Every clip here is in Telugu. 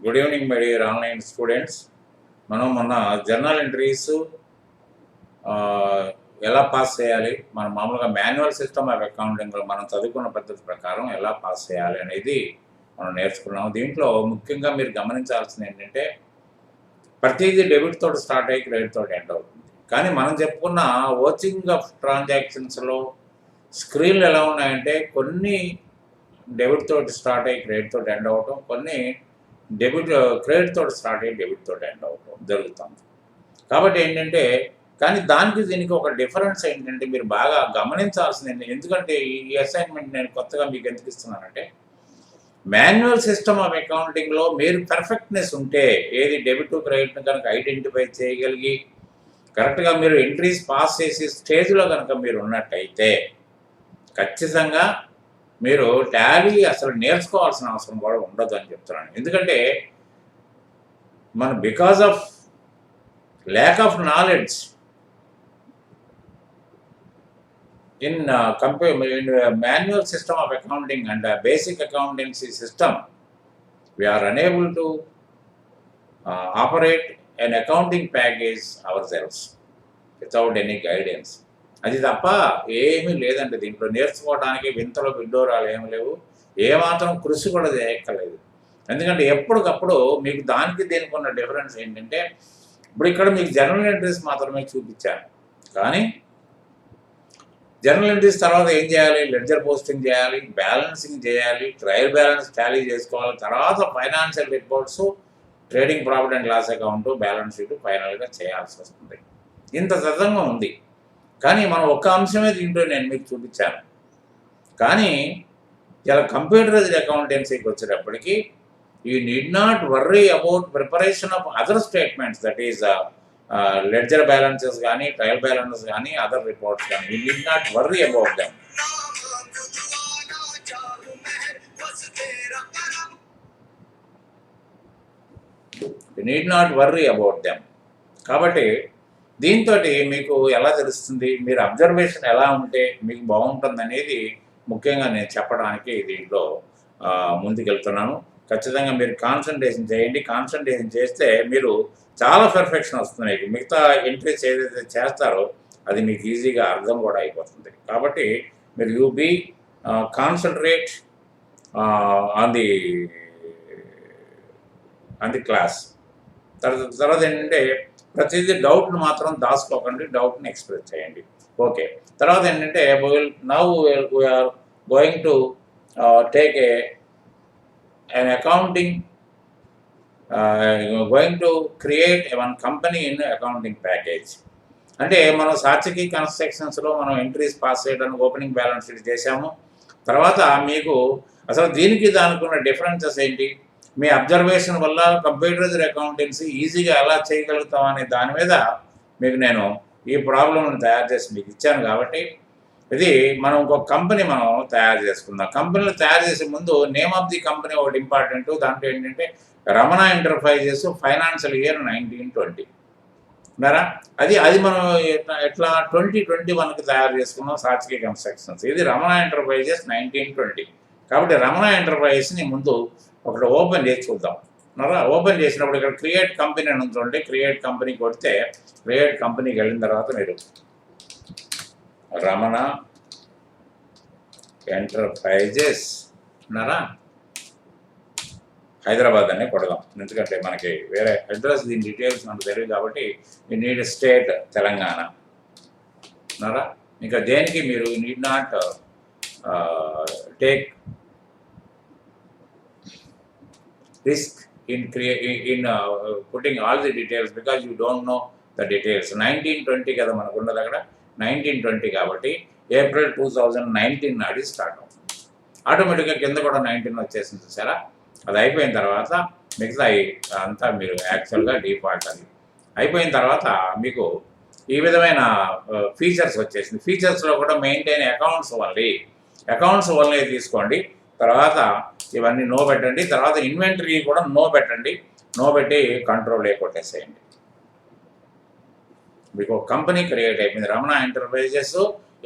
Good evening my dear online students. మనం మొన్న జర్నల్ ఎంట్రీస్ ఎలా పాస్ చేయాలి, మనం మామూలుగా మాన్యువల్ సిస్టమ్ ఆఫ్ అకౌంటింగ్లో మనం చదువుకున్న పద్ధతి ప్రకారం ఎలా పాస్ చేయాలి అనేది మనం నేర్చుకున్నాం. దీంట్లో ముఖ్యంగా మీరు గమనించాల్సింది ఏంటంటే ప్రతిదీ డెబిట్ తోటి స్టార్ట్ అయ్యి క్రెడిట్ తోటి ఎండ్ అవుతుంది. కానీ మనం చెప్పుకున్న వాచింగ్ ఆఫ్ ట్రాన్సాక్షన్స్లో స్క్రీన్లు ఎలా ఉన్నాయంటే కొన్ని డెబిట్ తోటి స్టార్ట్ అయ్యి క్రెడిట్ తోటి ఎండ్ అవ్వటం, కొన్ని క్రెడిట్ తోటి స్టార్ట్ అయ్యి డెబిట్ తోటి ఎండ్ అవ్వటం జరుగుతుంది. కాబట్టి ఏంటంటే కానీ దానికి దీనికి ఒక డిఫరెన్స్ ఏంటంటే మీరు బాగా గమనించాల్సింది. ఎందుకంటే ఈ అసైన్మెంట్ నేను కొత్తగా మీకు ఎందుకు ఇస్తున్నానంటే మాన్యువల్ సిస్టమ్ ఆఫ్ అకౌంటింగ్లో మీరు పర్ఫెక్ట్నెస్ ఉంటే, ఏది డెబిట్ క్రెడిట్ని కనుక ఐడెంటిఫై చేయగలిగి కరెక్ట్గా మీరు ఎంట్రీస్ పాస్ చేసే స్టేజ్లో కనుక మీరు ఉన్నట్టయితే ఖచ్చితంగా మీరు టాలీ అసలు నేర్చుకోవాల్సిన అవసరం కూడా ఉండదు అని చెప్తున్నాను. ఎందుకంటే మనం because of lack of knowledge in manual system of accounting and basic accountancy system, we are unable to operate an accounting package ourselves without any guidance. అది తప్ప ఏమీ లేదండి. దీంట్లో నేర్చుకోవడానికి వింతలో విడ్డోరాలు ఏమి లేవు, ఏమాత్రం కృషి కూడా చేయక్కర్లేదు. ఎందుకంటే ఎప్పటికప్పుడు మీకు దానికి దేనికి ఉన్న డిఫరెన్స్ ఏంటంటే ఇప్పుడు ఇక్కడ మీకు జనరల్ ఎంట్రీస్ మాత్రమే చూపించాను, కానీ జనరల్ ఎంట్రీస్ తర్వాత ఏం చేయాలి? లెడ్జర్ పోస్టింగ్ చేయాలి, బ్యాలెన్సింగ్ చేయాలి, ట్రయల్ బ్యాలెన్స్ టాలీ చేసుకోవాలి, తర్వాత financial reports, trading profit and loss account, balance sheet ఫైనల్గా చేయాల్సి వస్తుంది. ఇంత సతంగా ఉంది. కానీ మనం ఒక్క అంశమే దీంట్లో నేను మీకు చూపించాను. కానీ ఇలా కంప్యూటరైజ్డ్ అకౌంటెన్సీకి వచ్చేటప్పటికి you need not worry about preparation of other statements, that is ledger balances కానీ, ట్రయల్ బ్యాలెన్సెస్ కానీ, అదర్ రిపోర్ట్స్ కానీ. You need not worry about them. You need not worry about them. కాబట్టి దీంతో మీకు ఎలా తెలుస్తుంది, మీరు అబ్జర్వేషన్ ఎలా ఉంటే మీకు బాగుంటుంది అనేది ముఖ్యంగా నేను చెప్పడానికి దీంట్లో ముందుకెళ్తున్నాను. ఖచ్చితంగా మీరు కాన్సన్ట్రేషన్ చేయండి. కాన్సన్ట్రేషన్ చేస్తే మీరు చాలా పర్ఫెక్షన్ వస్తుంది. మిగతా ఎంట్రీస్ ఏదైతే చేస్తారో అది మీకు ఈజీగా అర్థం కూడా అయిపోతుంది. కాబట్టి మీరు you be concentrate on the class. తర్వాత ఏంటంటే ప్రతిదీ డౌట్ను మాత్రం దాచుకోకండి, డౌట్ని ఎక్స్ప్రెస్ చేయండి. ఓకే. తర్వాత ఏంటంటే now we are going to take an accounting, going to create one company in accounting package. అంటే మనం సాత్వికి కన్స్ట్రక్షన్స్లో మనం ఎంట్రీస్ పాస్ చేయడానికి ఓపెనింగ్ బ్యాలెన్స్ షీట్ చేసాము. తర్వాత మీకు అసలు దీనికి దానికి ఉన్న డిఫరెన్సెస్ ఏంటి, మీ అబ్జర్వేషన్ వల్ల కంప్యూటరైజ్డ్ అకౌంటెన్సీ ఈజీగా ఎలా చేయగలుగుతాం అనే దాని మీద మీకు నేను ఈ ప్రాబ్లమ్ని తయారు చేసి మీకు ఇచ్చాను. కాబట్టి ఇది మనం ఇంకొక కంపెనీ మనం తయారు చేసుకుందాం. కంపెనీలు తయారు చేసే ముందు నేమ్ ఆఫ్ ది కంపెనీ ఒకటి ఇంపార్టెంట్. దాంట్లో ఏంటంటే రమణ ఎంటర్ప్రైజెస్ ఫైనాన్షియల్ ఇయర్ 1920 ఉన్నారా, అది మనం ఎట్లా 2021కి తయారు చేసుకున్నాం సాత్వికి కన్స్ట్రక్షన్స్. ఇది రమణ ఎంటర్ప్రైజెస్ 1920. కాబట్టి రమణ ఎంటర్ప్రైజెస్ని ముందు ఒకటి ఓపెన్ చేసి చూద్దాం. ఓపెన్ చేసినప్పుడు ఇక్కడ క్రియేట్ కంపెనీ అని ఉంటుంటే క్రియేట్ కంపెనీ కొడితే క్రియేట్ కంపెనీకి వెళ్ళిన తర్వాత మీరు రమణ ఎంటర్ప్రైజెస్ ఉన్నారా, హైదరాబాద్ అనే కొడదాం. ఎందుకంటే మనకి వేరే అడ్రస్ దీని డీటెయిల్స్ మనకు తెలియదు. కాబట్టి యూ నీడ్ స్టేట్ తెలంగాణ ఉన్నారా. ఇంకా దేనికి మీరు need not take risk in putting all the details because you don't know the details. 1920 కదా మనకు ఉన్నది అక్కడ 1920. కాబట్టి ఏప్రిల్ 2019 నాడు స్టార్ట్ అవుతుంది. ఆటోమేటిక్గా కింద కూడా 19 వచ్చేసింది చూసారా. అది అయిపోయిన తర్వాత మిగతా అంతా మీరు యాక్చువల్గా డిఫాల్ట్ అది అయిపోయిన తర్వాత మీకు ఈ విధమైన ఫీచర్స్ వచ్చేసింది. ఫీచర్స్లో కూడా మెయింటైన్ అకౌంట్స్ వల్లే తీసుకోండి. తర్వాత ఇవన్నీ నో పెట్టండి. తర్వాత ఇన్వెంటరీ కూడా నో పెట్టండి. నో పెట్టి కంట్రోల్ కొట్టేసేయండి. మీకు ఒక కంపెనీ క్రియేట్ అయిపోయింది. Ramana enterprises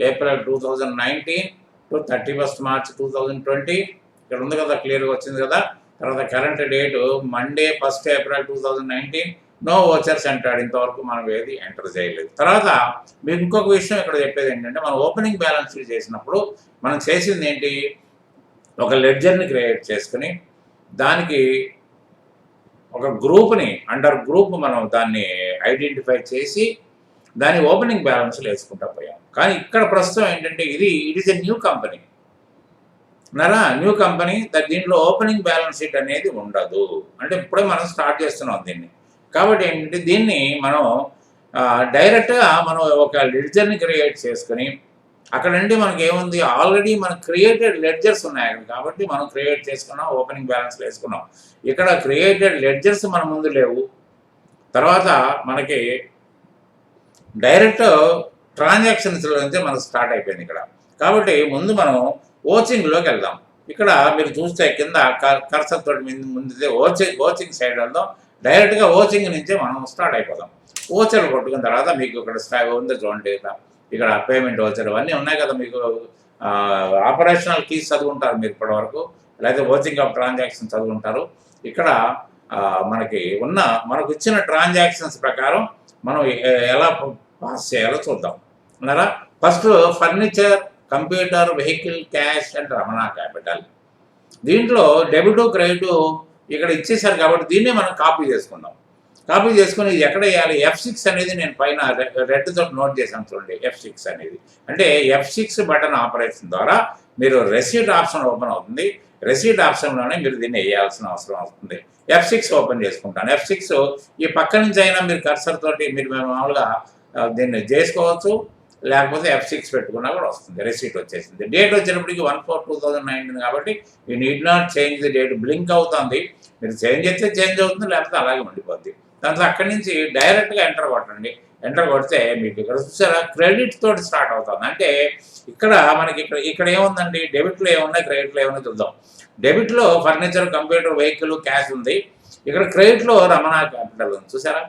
April 2019 to 31st March 2020. ఇక్కడ ఉంది కదా, క్లియర్గా వచ్చింది కదా. తర్వాత current date Monday 1st April 2019, no vouchers అంటాడు. ఇంతవరకు మనం ఏది ఎంటర్ చేయలేదు. తర్వాత మీకు ఇంకొక విషయం ఇక్కడ చెప్పేది ఏంటంటే, మనం ఓపెనింగ్ బ్యాలెన్స్ షీట్ చేసినప్పుడు మనం చేసింది ఏంటి, ఒక లెడ్జర్ని క్రియేట్ చేసుకుని దానికి ఒక గ్రూప్ని అండర్ గ్రూప్ మనం దాన్ని ఐడెంటిఫై చేసి దాని ఓపెనింగ్ బ్యాలెన్స్లో వేసుకుంటా పోయాం. కానీ ఇక్కడ ప్రస్తుతం ఏంటంటే it is a new company new company. దీంట్లో ఓపెనింగ్ బ్యాలెన్స్ షీట్ అనేది ఉండదు. అంటే ఇప్పుడే మనం స్టార్ట్ చేస్తున్నాం దీన్ని. కాబట్టి ఏంటంటే దీన్ని మనం డైరెక్ట్గా మనం ఒక లెడ్జర్ని క్రియేట్ చేసుకుని అక్కడ నుండి మనకి ఏముంది, ఆల్రెడీ మనకు క్రియేటెడ్ లెడ్జర్స్ ఉన్నాయి అక్కడ. కాబట్టి మనం క్రియేట్ చేసుకున్నాం, ఓపెనింగ్ బ్యాలెన్స్లో వేసుకున్నాం. ఇక్కడ క్రియేటెడ్ లెడ్జర్స్ మన ముందు లేవు. తర్వాత మనకి డైరెక్ట్ ట్రాన్సాక్షన్స్లో నుంచి మనకు స్టార్ట్ అయిపోయింది ఇక్కడ. కాబట్టి ముందు మనం ఓచింగ్లోకి వెళ్దాం. ఇక్కడ మీరు చూస్తే కింద కర్సర్ తోటి ముందు ఓచింగ్ సైడ్ వెళ్దాం. డైరెక్ట్గా ఓచింగ్ నుంచే మనం స్టార్ట్ అయిపోదాం. ఓచర్లు కొట్టుకున్న తర్వాత మీకు ఇక్కడ ఉందో చూడండి, ఇక్కడ పేమెంట్ ఓచర్ అన్నీ ఉన్నాయి కదా. మీకు ఆపరేషనల్ కీస్ చదువుకుంటారు మీరు ఇప్పటివరకు, లేకపోతే ఓచింగ్ ఆఫ్ ట్రాన్సాక్షన్ చదువుకుంటారు. ఇక్కడ మనకు ఇచ్చిన ట్రాన్సాక్షన్స్ ప్రకారం మనం ఎలా పాస్ చేయాలో చూద్దాం అన్నారా. First furniture, computer, vehicle, cash and Ramana capital. దీంట్లో డెబిట్ క్రెడిట్ ఇక్కడ ఇచ్చేసారు కాబట్టి దీన్నే మనం కాపీ చేసుకుందాం. కాపీ చేసుకుని ఇది ఎక్కడ వేయాలి, F6 అనేది నేను పైన రెడ్ తోటి నోట్ చేశాను చూడండి. F6 అనేది అంటే F6 బటన్ ఆపరేషన్ ద్వారా మీరు రెసీట్ ఆప్షన్ ఓపెన్ అవుతుంది. రెసీట్ ఆప్షన్లోనే మీరు దీన్ని వేయాల్సిన అవసరం వస్తుంది. F6 ఓపెన్ చేసుకుంటాను. F6 ఈ పక్క నుంచి అయినా మీరు కర్సర్ తోటి మీరు మామూలుగా దీన్ని చేసుకోవచ్చు, లేకపోతే F6 పెట్టుకున్నా కూడా వస్తుంది. రెసీట్ వచ్చేసింది. డేట్ వచ్చేటప్పటికి 1/4/2019 కాబట్టి you need not change the date. Blink అవుతుంది. మీరు చేంజ్ చేస్తే చేంజ్ అవుతుంది, లేకపోతే అలాగే ఉండిపోద్ది. దాంతో అక్కడి నుంచి డైరెక్ట్గా ఎంటర్ కొట్టండి. ఎంటర్ కొడితే మీకు ఇక్కడ చూసారా క్రెడిట్ తోటి స్టార్ట్ అవుతుంది. అంటే ఇక్కడ మనకి ఇక్కడ ఏముందండి, డెబిట్లో ఏమున్నాయి, క్రెడిట్లో ఏమున్నాయి చూద్దాం. డెబిట్లో ఫర్నిచర్, కంప్యూటర్, వెహికల్, క్యాష్ ఉంది. ఇక్కడ క్రెడిట్లో రమణ క్యాపిటల్ ఉంది. చూసారా,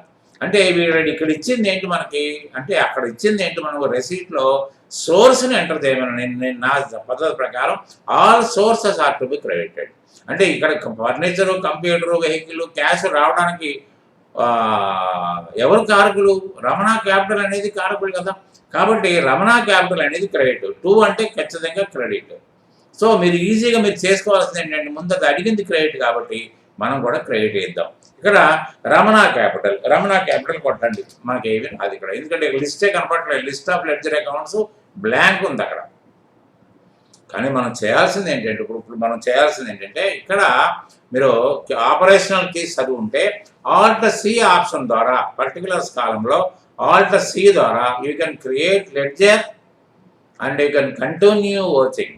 అంటే ఇక్కడ ఇచ్చింది ఏంటి మనకి, అంటే అక్కడ ఇచ్చింది ఏంటి, మనం రెసీట్లో సోర్స్ని ఎంటర్ చేయమని నేను నా పద్ధతి ప్రకారం all sources are to be credited. అంటే ఇక్కడ ఫర్నిచరు, కంప్యూటరు, వెహికల్, క్యాష్ రావడానికి ఎవరు కారకులు, రమణ క్యాపిటల్ అనేది కారకులు కదా. కాబట్టి రమణ క్యాపిటల్ అనేది క్రెడిట్, 2 అంటే ఖచ్చితంగా క్రెడిట్. సో మీరు ఈజీగా మీరు చేసుకోవాల్సింది ఏంటంటే, ముందు అది అడిగింది క్రెడిట్ కాబట్టి మనం కూడా క్రెడిట్ ఇద్దాం. ఇక్కడ రమణ క్యాపిటల్ కొట్టండి. మనకి ఏమి అది ఇక్కడ, ఎందుకంటే లిస్టే కనపడట్లేదు. List of ledger accounts blank ఉంది అక్కడ. కానీ మనం చేయాల్సింది ఏంటంటే, ఇప్పుడు మనం చేయాల్సింది ఏంటంటే, ఇక్కడ మీరు ఆపరేషనల్ కీస్ చదువుంటే Alt+C ఆప్షన్ ద్వారా పర్టికులర్స్ కాలంలో Alt+C ద్వారా you can create ledger and you can continue vouching.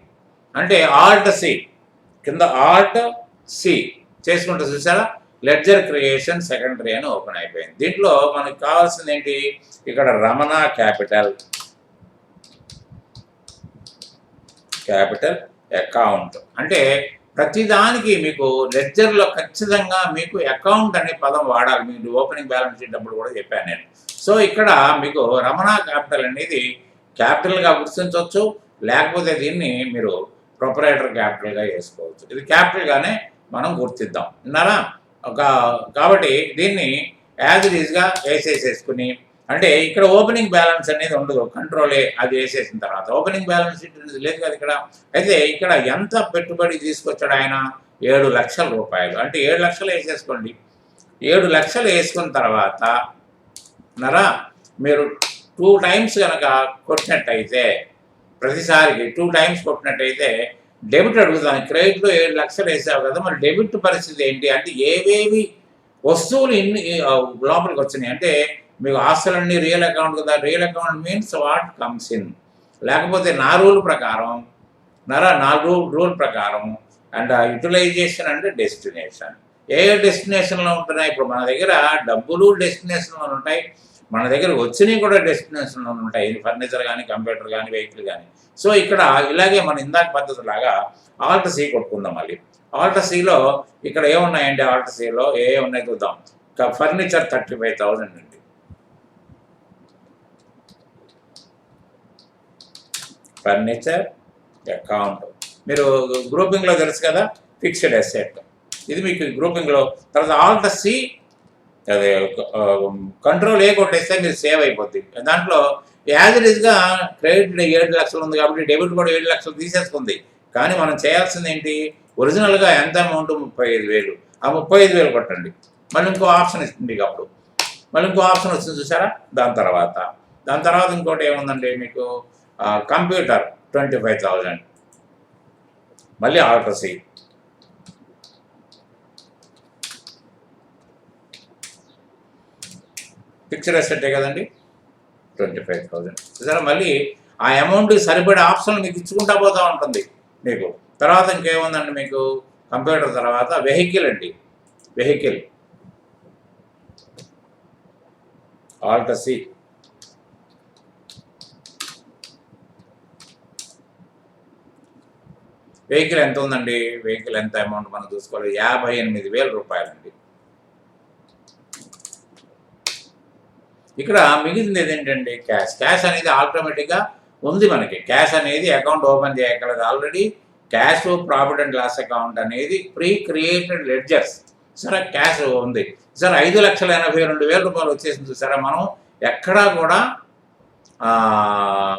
అంటే Alt+C కింద Alt+C చేసుకుంటే చూసారా, లెడ్జర్ క్రియేషన్ సెకండరీ అని ఓపెన్ అయిపోయింది. దీంట్లో మనకు కావాల్సింది ఏంటి, ఇక్కడ రమణ క్యాపిటల్ అకౌంట్. అంటే ప్రతిదానికి మీకు లెడ్జర్లో ఖచ్చితంగా మీకు అకౌంట్ అనే పదం వాడాలి. మీకు ఓపెనింగ్ బ్యాలెన్స్ షీట్ అప్పుడు కూడా చెప్పాను నేను. సో ఇక్కడ మీకు రమణ క్యాపిటల్ అనేది క్యాపిటల్గా గుర్తించవచ్చు, లేకపోతే దీన్ని మీరు ప్రొపరేటర్ క్యాపిటల్గా వేసుకోవచ్చు. ఇది క్యాపిటల్గానే మనం గుర్తిద్దాం విన్నారా. కాబట్టి దీన్ని యాజ్ ఇట్ ఈజ్గా వేసేసుకుని, అంటే ఇక్కడ ఓపెనింగ్ బ్యాలెన్స్ అనేది ఉండదు, కంట్రోలే అది వేసేసిన తర్వాత. ఓపెనింగ్ బ్యాలెన్స్ షీట్ లేదు కదా ఇక్కడ. అయితే ఇక్కడ ఎంత పెట్టుబడి తీసుకొచ్చాడు ఆయన, 7 లక్షల రూపాయలు. అంటే 7 లక్షలు వేసేసుకోండి. 7 లక్షలు వేసుకున్న తర్వాత మీరు 2 టైమ్స్ కనుక కొట్టినట్టయితే, ప్రతిసారికి 2 టైమ్స్ కొట్టినట్టయితే డెబిట్ అడుగుతాను. క్రెడిట్లో 7 లక్షలు వేసావు కదా, మరి డెబిట్ పరిస్థితి ఏంటి అంటే, ఏవేవి వస్తువులు లోపలికి వచ్చినాయి అంటే, మీకు ఆస్తులన్నీ రియల్ అకౌంట్ కదా. Real account means what comes in, లేకపోతే నా రూల్ ప్రకారం రూల్ ప్రకారం అండ్ యూటిలైజేషన్ అంటే డెస్టినేషన్. ఏ డెస్టినేషన్లో ఉంటున్నాయి, ఇప్పుడు మన దగ్గర డబ్బులు డెస్టినేషన్లో ఉంటాయి, మన దగ్గర వచ్చినవి కూడా డెస్టినేషన్లో ఉంటాయి. ఫర్నిచర్ కానీ, కంప్యూటర్ కానీ, వెహికల్ కానీ. సో ఇక్కడ ఇలాగే మన ఇందాక పద్ధతిలాగా Alt+C కొట్టుకుందాం. మళ్ళీ Alt+Cలో ఇక్కడ ఏమున్నాయంటే, Alt+Cలో ఏ ఉన్నాయి చూద్దాం. ఫర్నిచర్ 35,000 అండి. ఫర్నిచర్ అకౌంట్ మీరు గ్రూపింగ్లో తెలుసు కదా, ఫిక్స్డ్ అసెట్. ఇది మీకు గ్రూపింగ్లో. తర్వాత ఆల్ట్ సి, అదే కంట్రోల్ ఏ కొట్టేస్తే మీరు సేవ్ అయిపోద్ది. దాంట్లో యాజ్ ఇట్ ఈస్గా క్రెడిట్ 7 లక్షలు ఉంది కాబట్టి డెబిట్ కూడా 7 లక్షలు తీసేసుకుంది. కానీ మనం చేయాల్సింది ఏంటి, ఒరిజినల్గా ఎంత అమౌంట్ 35,000, ఆ 35,000 కొట్టండి. మళ్ళీ ఇంకో ఆప్షన్ ఇస్తుంది మీకు. అప్పుడు మళ్ళీ ఇంకో ఆప్షన్ వస్తుంది చూసారా. దాని తర్వాత ఇంకోటి ఏముందండి మీకు, కంప్యూటర్ 25,000, మళ్ళీ ఆల్టర్ సి, ఫిక్స్డ్ అసెట్టే కదండి 25,000. సరే మళ్ళీ ఆ అమౌంట్కి సరిపడే ఆప్షన్ మీకు ఇచ్చుకుంటా పోతూ ఉంటుంది మీకు. తర్వాత ఇంకేముందండి మీకు, కంప్యూటర్ తర్వాత వెహికల్ అండి. వెహికల్ ఆల్ట్ సి, వెహికల్ ఎంత ఉందండి, వెహికల్ ఎంత అమౌంట్ మనం చూసుకోవాలి, 58,000 రూపాయలండి. ఇక్కడ మిగిలింది ఏంటంటే క్యాష్ అనేది ఆటోమేటిక్గా ఉంది మనకి. క్యాష్ అనేది అకౌంట్ ఓపెన్ చేయగలదు already. Cash profit and loss account అనేది ప్రీ క్రియేటెడ్ లెడ్జర్స్. సరే క్యాష్ ఉంది. సరే 5,82,000 రూపాయలు వచ్చేసింది చూసారా. మనం ఎక్కడా కూడా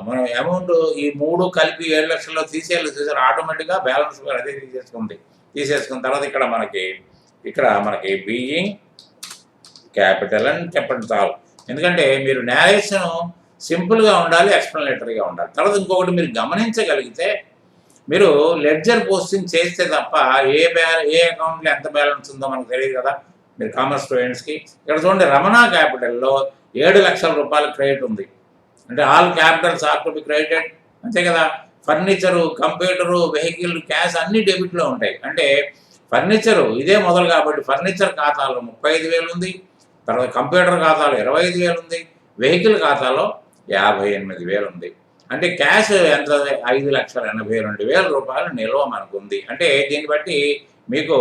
మనం అమౌంట్ ఈ 3 కలిపి 7 లక్షల్లో తీసేయాలి చూసారు. ఆటోమేటిక్గా బ్యాలెన్స్ అదే తీసేసుకున్న తర్వాత ఇక్కడ మనకి బీయింగ్ క్యాపిటల్ అని చెప్పండి చాలు. ఎందుకంటే మీరు నేరేషన్ సింపుల్గా ఉండాలి, ఎక్స్ప్లెనేటరీగా ఉండాలి. తర్వాత ఇంకొకటి మీరు గమనించగలిగితే, మీరు లెడ్జర్ పోస్టింగ్ చేస్తే తప్ప ఏ అకౌంట్లో ఎంత బ్యాలెన్స్ ఉందో మనకు తెలియదు కదా. మీరు కామర్స్ స్టూడెంట్స్కి ఇక్కడ చూడండి, రమణ క్యాపిటల్లో 7 లక్షల రూపాయల క్రెడిట్ ఉంది. అంటే all capitals are to be credited, అంతే కదా. ఫర్నిచరు, కంప్యూటరు, వెహికల్, క్యాష్ అన్ని డెబిట్లో ఉంటాయి. అంటే ఫర్నిచరు ఇదే మొదలు కాబట్టి ఫర్నిచర్ ఖాతాలో 35,000 ఉంది. తర్వాత కంప్యూటర్ ఖాతాలో 25,000 ఉంది. వెహికల్ ఖాతాలో 58,000 ఉంది. అంటే క్యాష్ ఎంత, 5,82,000 రూపాయలు నిల్వ మనకు ఉంది. అంటే దీన్ని బట్టి మీకు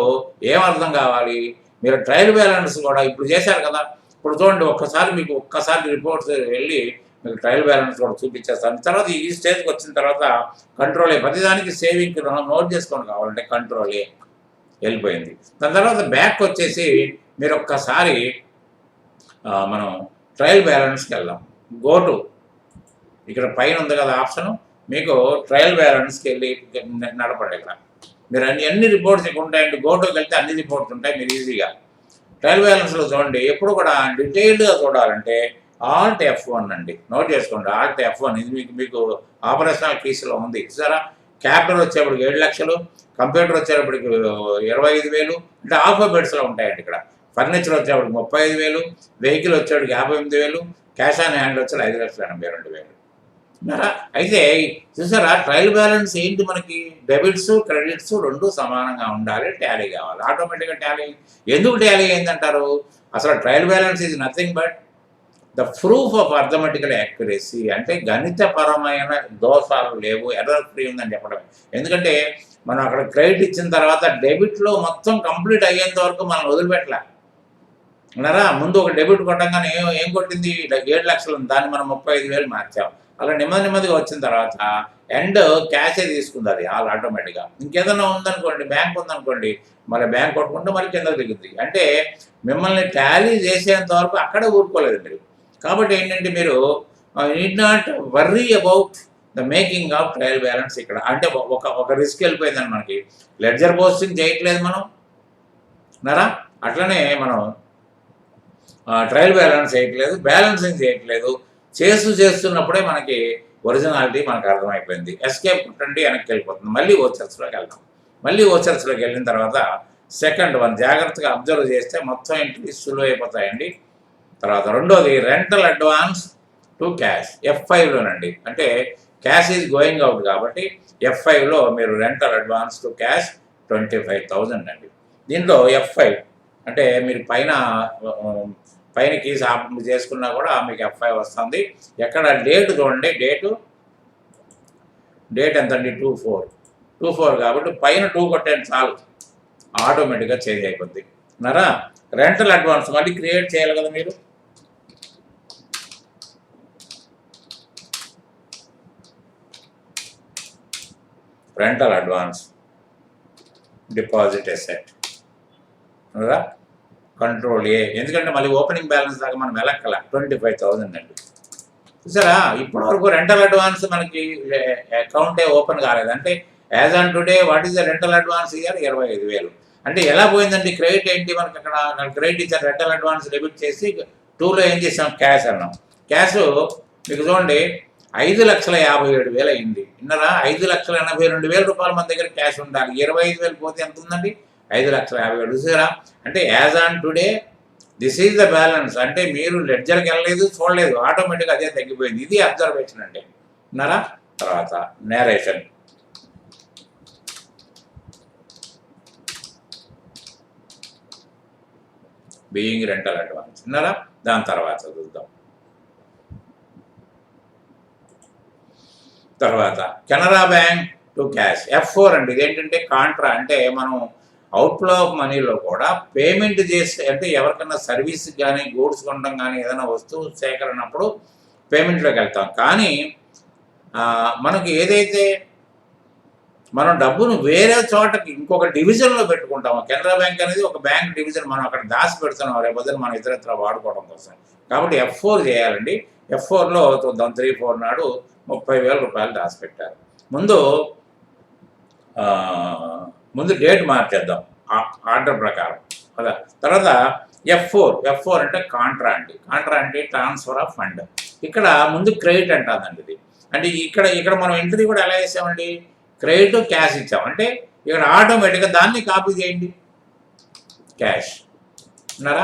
ఏమర్థం కావాలి, మీరు ట్రయల్ బ్యాలెన్స్ కూడా ఇప్పుడు చేశారు కదా. ఇప్పుడు చూడండి, ఒక్కసారి రిపోర్ట్స్ వెళ్ళి మీకు ట్రయల్ బ్యాలెన్స్ కూడా చూపించేస్తాను. తర్వాత ఈ స్టేజ్కి వచ్చిన తర్వాత కంట్రోల్ ఏ, ప్రతిదానికి సేవింగ్ నోట్ చేసుకోండి కావాలంటే కంట్రోల్ ఏ వెళ్ళిపోయింది. దాని తర్వాత బ్యాక్ వచ్చేసి మీరు ఒక్కసారి మనం ట్రయల్ బ్యాలెన్స్కి వెళ్దాం. గోటు ఇక్కడ పైన ఉంది కదా ఆప్షను, మీకు ట్రయల్ బ్యాలెన్స్కి వెళ్ళి నడపండి. ఇక్కడ మీరు అన్ని రిపోర్ట్స్ ఇక్కడ ఉంటాయండి. గోటుకి వెళ్తే అన్ని రిపోర్ట్స్ ఉంటాయి, మీరు ఈజీగా ట్రయల్ బ్యాలెన్స్లో చూడండి. ఎప్పుడు కూడా డీటెయిల్డ్గా చూడాలంటే ఆల్ట్ F1 అండి, నోట్ చేసుకోండి. ఆల్ట్ F1 ఇది మీకు ఆపరేషనల్ కీస్లో ఉంది సరే. క్యాపిటల్ వచ్చేప్పటికి 7 లక్షలు, కంప్యూటర్ వచ్చేటప్పటికి 25,000, అంటే ఆల్ఫాబెట్స్లో ఉంటాయండి. ఇక్కడ ఫర్నిచర్ వచ్చేప్పటికి 35,000, వెహికల్ వచ్చేటికి 58,000, క్యాష్ ఆన్ హ్యాండ్ వచ్చేది 5,82,000. అయితే చూసారా, ట్రయల్ బ్యాలెన్స్ ఏంటి మనకి, డెబిట్స్ క్రెడిట్స్ రెండు సమానంగా ఉండాలి, టాలీ కావాలి. ఆటోమేటిక్గా టాలీ. ఎందుకు టాలీ అయిందంటారు, అసలు trial balance is nothing but the proof of arithmetical accuracy. అంటే గణితపరమైన దోషాలు లేవు, ఎర్రర్ ఫ్రీ ఉందని చెప్పడం. ఎందుకంటే మనం అక్కడ క్రెడిట్ ఇచ్చిన తర్వాత డెబిట్లో మొత్తం కంప్లీట్ అయ్యేంత వరకు మనం వదిలిపెట్టలే అన్నారా. ముందు ఒక డెబిట్ కొట్టంగానే ఏం కొట్టింది, 7 లక్షలు ఉంది, దాన్ని మనం 35,000 మార్చాం. అలా నెమ్మదిగా వచ్చిన తర్వాత ఎండ్ క్యాషే తీసుకుంది అది ఆటోమేటిక్గా. ఇంకేదైనా ఉందనుకోండి, బ్యాంక్ ఉందనుకోండి, మళ్ళీ బ్యాంక్ కొట్టుకుంటే మళ్ళీ కింద దిగుద్ది. అంటే మిమ్మల్ని టాలీ చేసేంత వరకు అక్కడే ఊరుకోలేదు మీరు. కాబట్టి ఏంటంటే మీరు need not worry about the making of trial balance. ఇక్కడ అంటే ఒక రిస్క్ వెళ్ళిపోయిందని మనకి. లెడ్జర్ పోస్టింగ్ చేయట్లేదు మనం నరా, అట్లనే మనం ట్రయల్ బ్యాలెన్స్ చేయట్లేదు, బ్యాలెన్సింగ్ చేయట్లేదు. చేస్తున్నప్పుడే మనకి ఒరిజినాలిటీ మనకు అర్థమైపోయింది. ఎస్కేప్ కొట్టండి, వెనక్కి వెళ్ళిపోతుంది. మళ్ళీ ఓచర్స్లోకి వెళ్దాం. మళ్ళీ ఓచర్స్లోకి వెళ్ళిన తర్వాత సెకండ్ వన్ జాగ్రత్తగా అబ్జర్వ్ చేస్తే మొత్తం ఎంట్రీస్ సులువు అయిపోతాయండి. తర్వాత రెండోది రెంటల్ అడ్వాన్స్ టు క్యాష్, F5లోనండి. అంటే క్యాష్ ఈజ్ గోయింగ్ అవుట్ కాబట్టి F5లో మీరు రెంటల్ అడ్వాన్స్ టు క్యాష్ 25,000 అండి. దీంట్లో F5 అంటే మీరు పైన కీస్ ఆప్ చేసుకున్నా కూడా మీకు F5 వస్తుంది. ఎక్కడ డేట్ చూడండి, డేట్ ఎంతండి, 24 కాబట్టి పైన 2 కొట్టండి చాలు, ఆటోమేటిక్గా చేంజ్ అయిపోద్ది అన్నారా. రెంటల్ అడ్వాన్స్ మళ్ళీ క్రియేట్ చేయాలి కదా మీరు. రెంటల్ అడ్వాన్స్ డిపాజిట్ అసెట్ కదా, కంట్రోల్ ఏ, ఎందుకంటే మళ్ళీ ఓపెనింగ్ బ్యాలెన్స్ దాకా మనం వెలక్కల 25,000 అండి. చూసారా, ఇప్పటి వరకు రెంటల్ అడ్వాన్స్ మనకి అకౌంటే ఓపెన్ కాలేదు. అంటే as on today what is the rental advance year 25,000. అంటే ఎలా పోయిందండి క్రెడిట్ ఏంటి మనకి అక్కడ క్రెడిట్ ఇచ్చారు, రెంటల్ అడ్వాన్స్ డెబిట్ చేసి 2లో ఏం చేసాం, క్యాష్ అన్నాం. క్యాష్ మీకు చూడండి 5,57,000 అయింది. విన్నారా, 5,82,000 రూపాయలు మన దగ్గర క్యాష్ ఉండాలి. 25,000 పోతే ఎంత ఉందండి, 5,50,000. చూసారా, అంటే as on today this is the balance. అంటే మీరు లెడ్జర్కి వెళ్ళలేదు, చూడలేదు, ఆటోమేటిక్గా అదే తగ్గిపోయింది. ఇది అబ్జర్వేషన్ అంటే. విన్నారా, తర్వాత నేరేషన్. Being rental advance. విన్నారా, దాని తర్వాత చూద్దాం. తర్వాత Canara bank to cash F4 అండి. ఇదేంటంటే కాంట్రా, అంటే మనం అవుట్ఫ్లో ఆఫ్ మనీలో కూడా పేమెంట్ చేస్తే, అంటే ఎవరికైనా సర్వీస్ కానీ గూడ్స్ కొనడం కానీ ఏదైనా వస్తువు సేకరణప్పుడు పేమెంట్లోకి వెళ్తాం. కానీ మనకి ఏదైతే మనం డబ్బును వేరే చోటకి ఇంకొక డివిజన్లో పెట్టుకుంటాము. కెనరా బ్యాంక్ అనేది ఒక బ్యాంక్ డివిజన్, మనం అక్కడ దాచి పెడుతున్నాం రేపొద్దున మనం ఇతరత్ర వాడుకోవడం కోసం. కాబట్టి F4 చేయాలండి. F4లో చూద్దాం, 3/4 నాడు 30,000 రూపాయలు దాచిపెట్టారు. ముందు డేట్ మార్చేద్దాం ఆర్డర్ ప్రకారం కదా. తర్వాత F4 అంటే కాంట్రా అండి. కాంట్రా అంటే ట్రాన్స్ఫర్ ఆఫ్ ఫండ్. ఇక్కడ ముందు క్రెడిట్ అంటుందండి ఇది. అంటే ఇక్కడ మనం ఎంట్రీ కూడా ఎలా చేసామండి, క్రెడిట్ క్యాష్ ఇచ్చాం. అంటే ఇక్కడ ఆటోమేటిక్గా దాన్ని కాపీ చేయండి, క్యాష్. అన్నారా,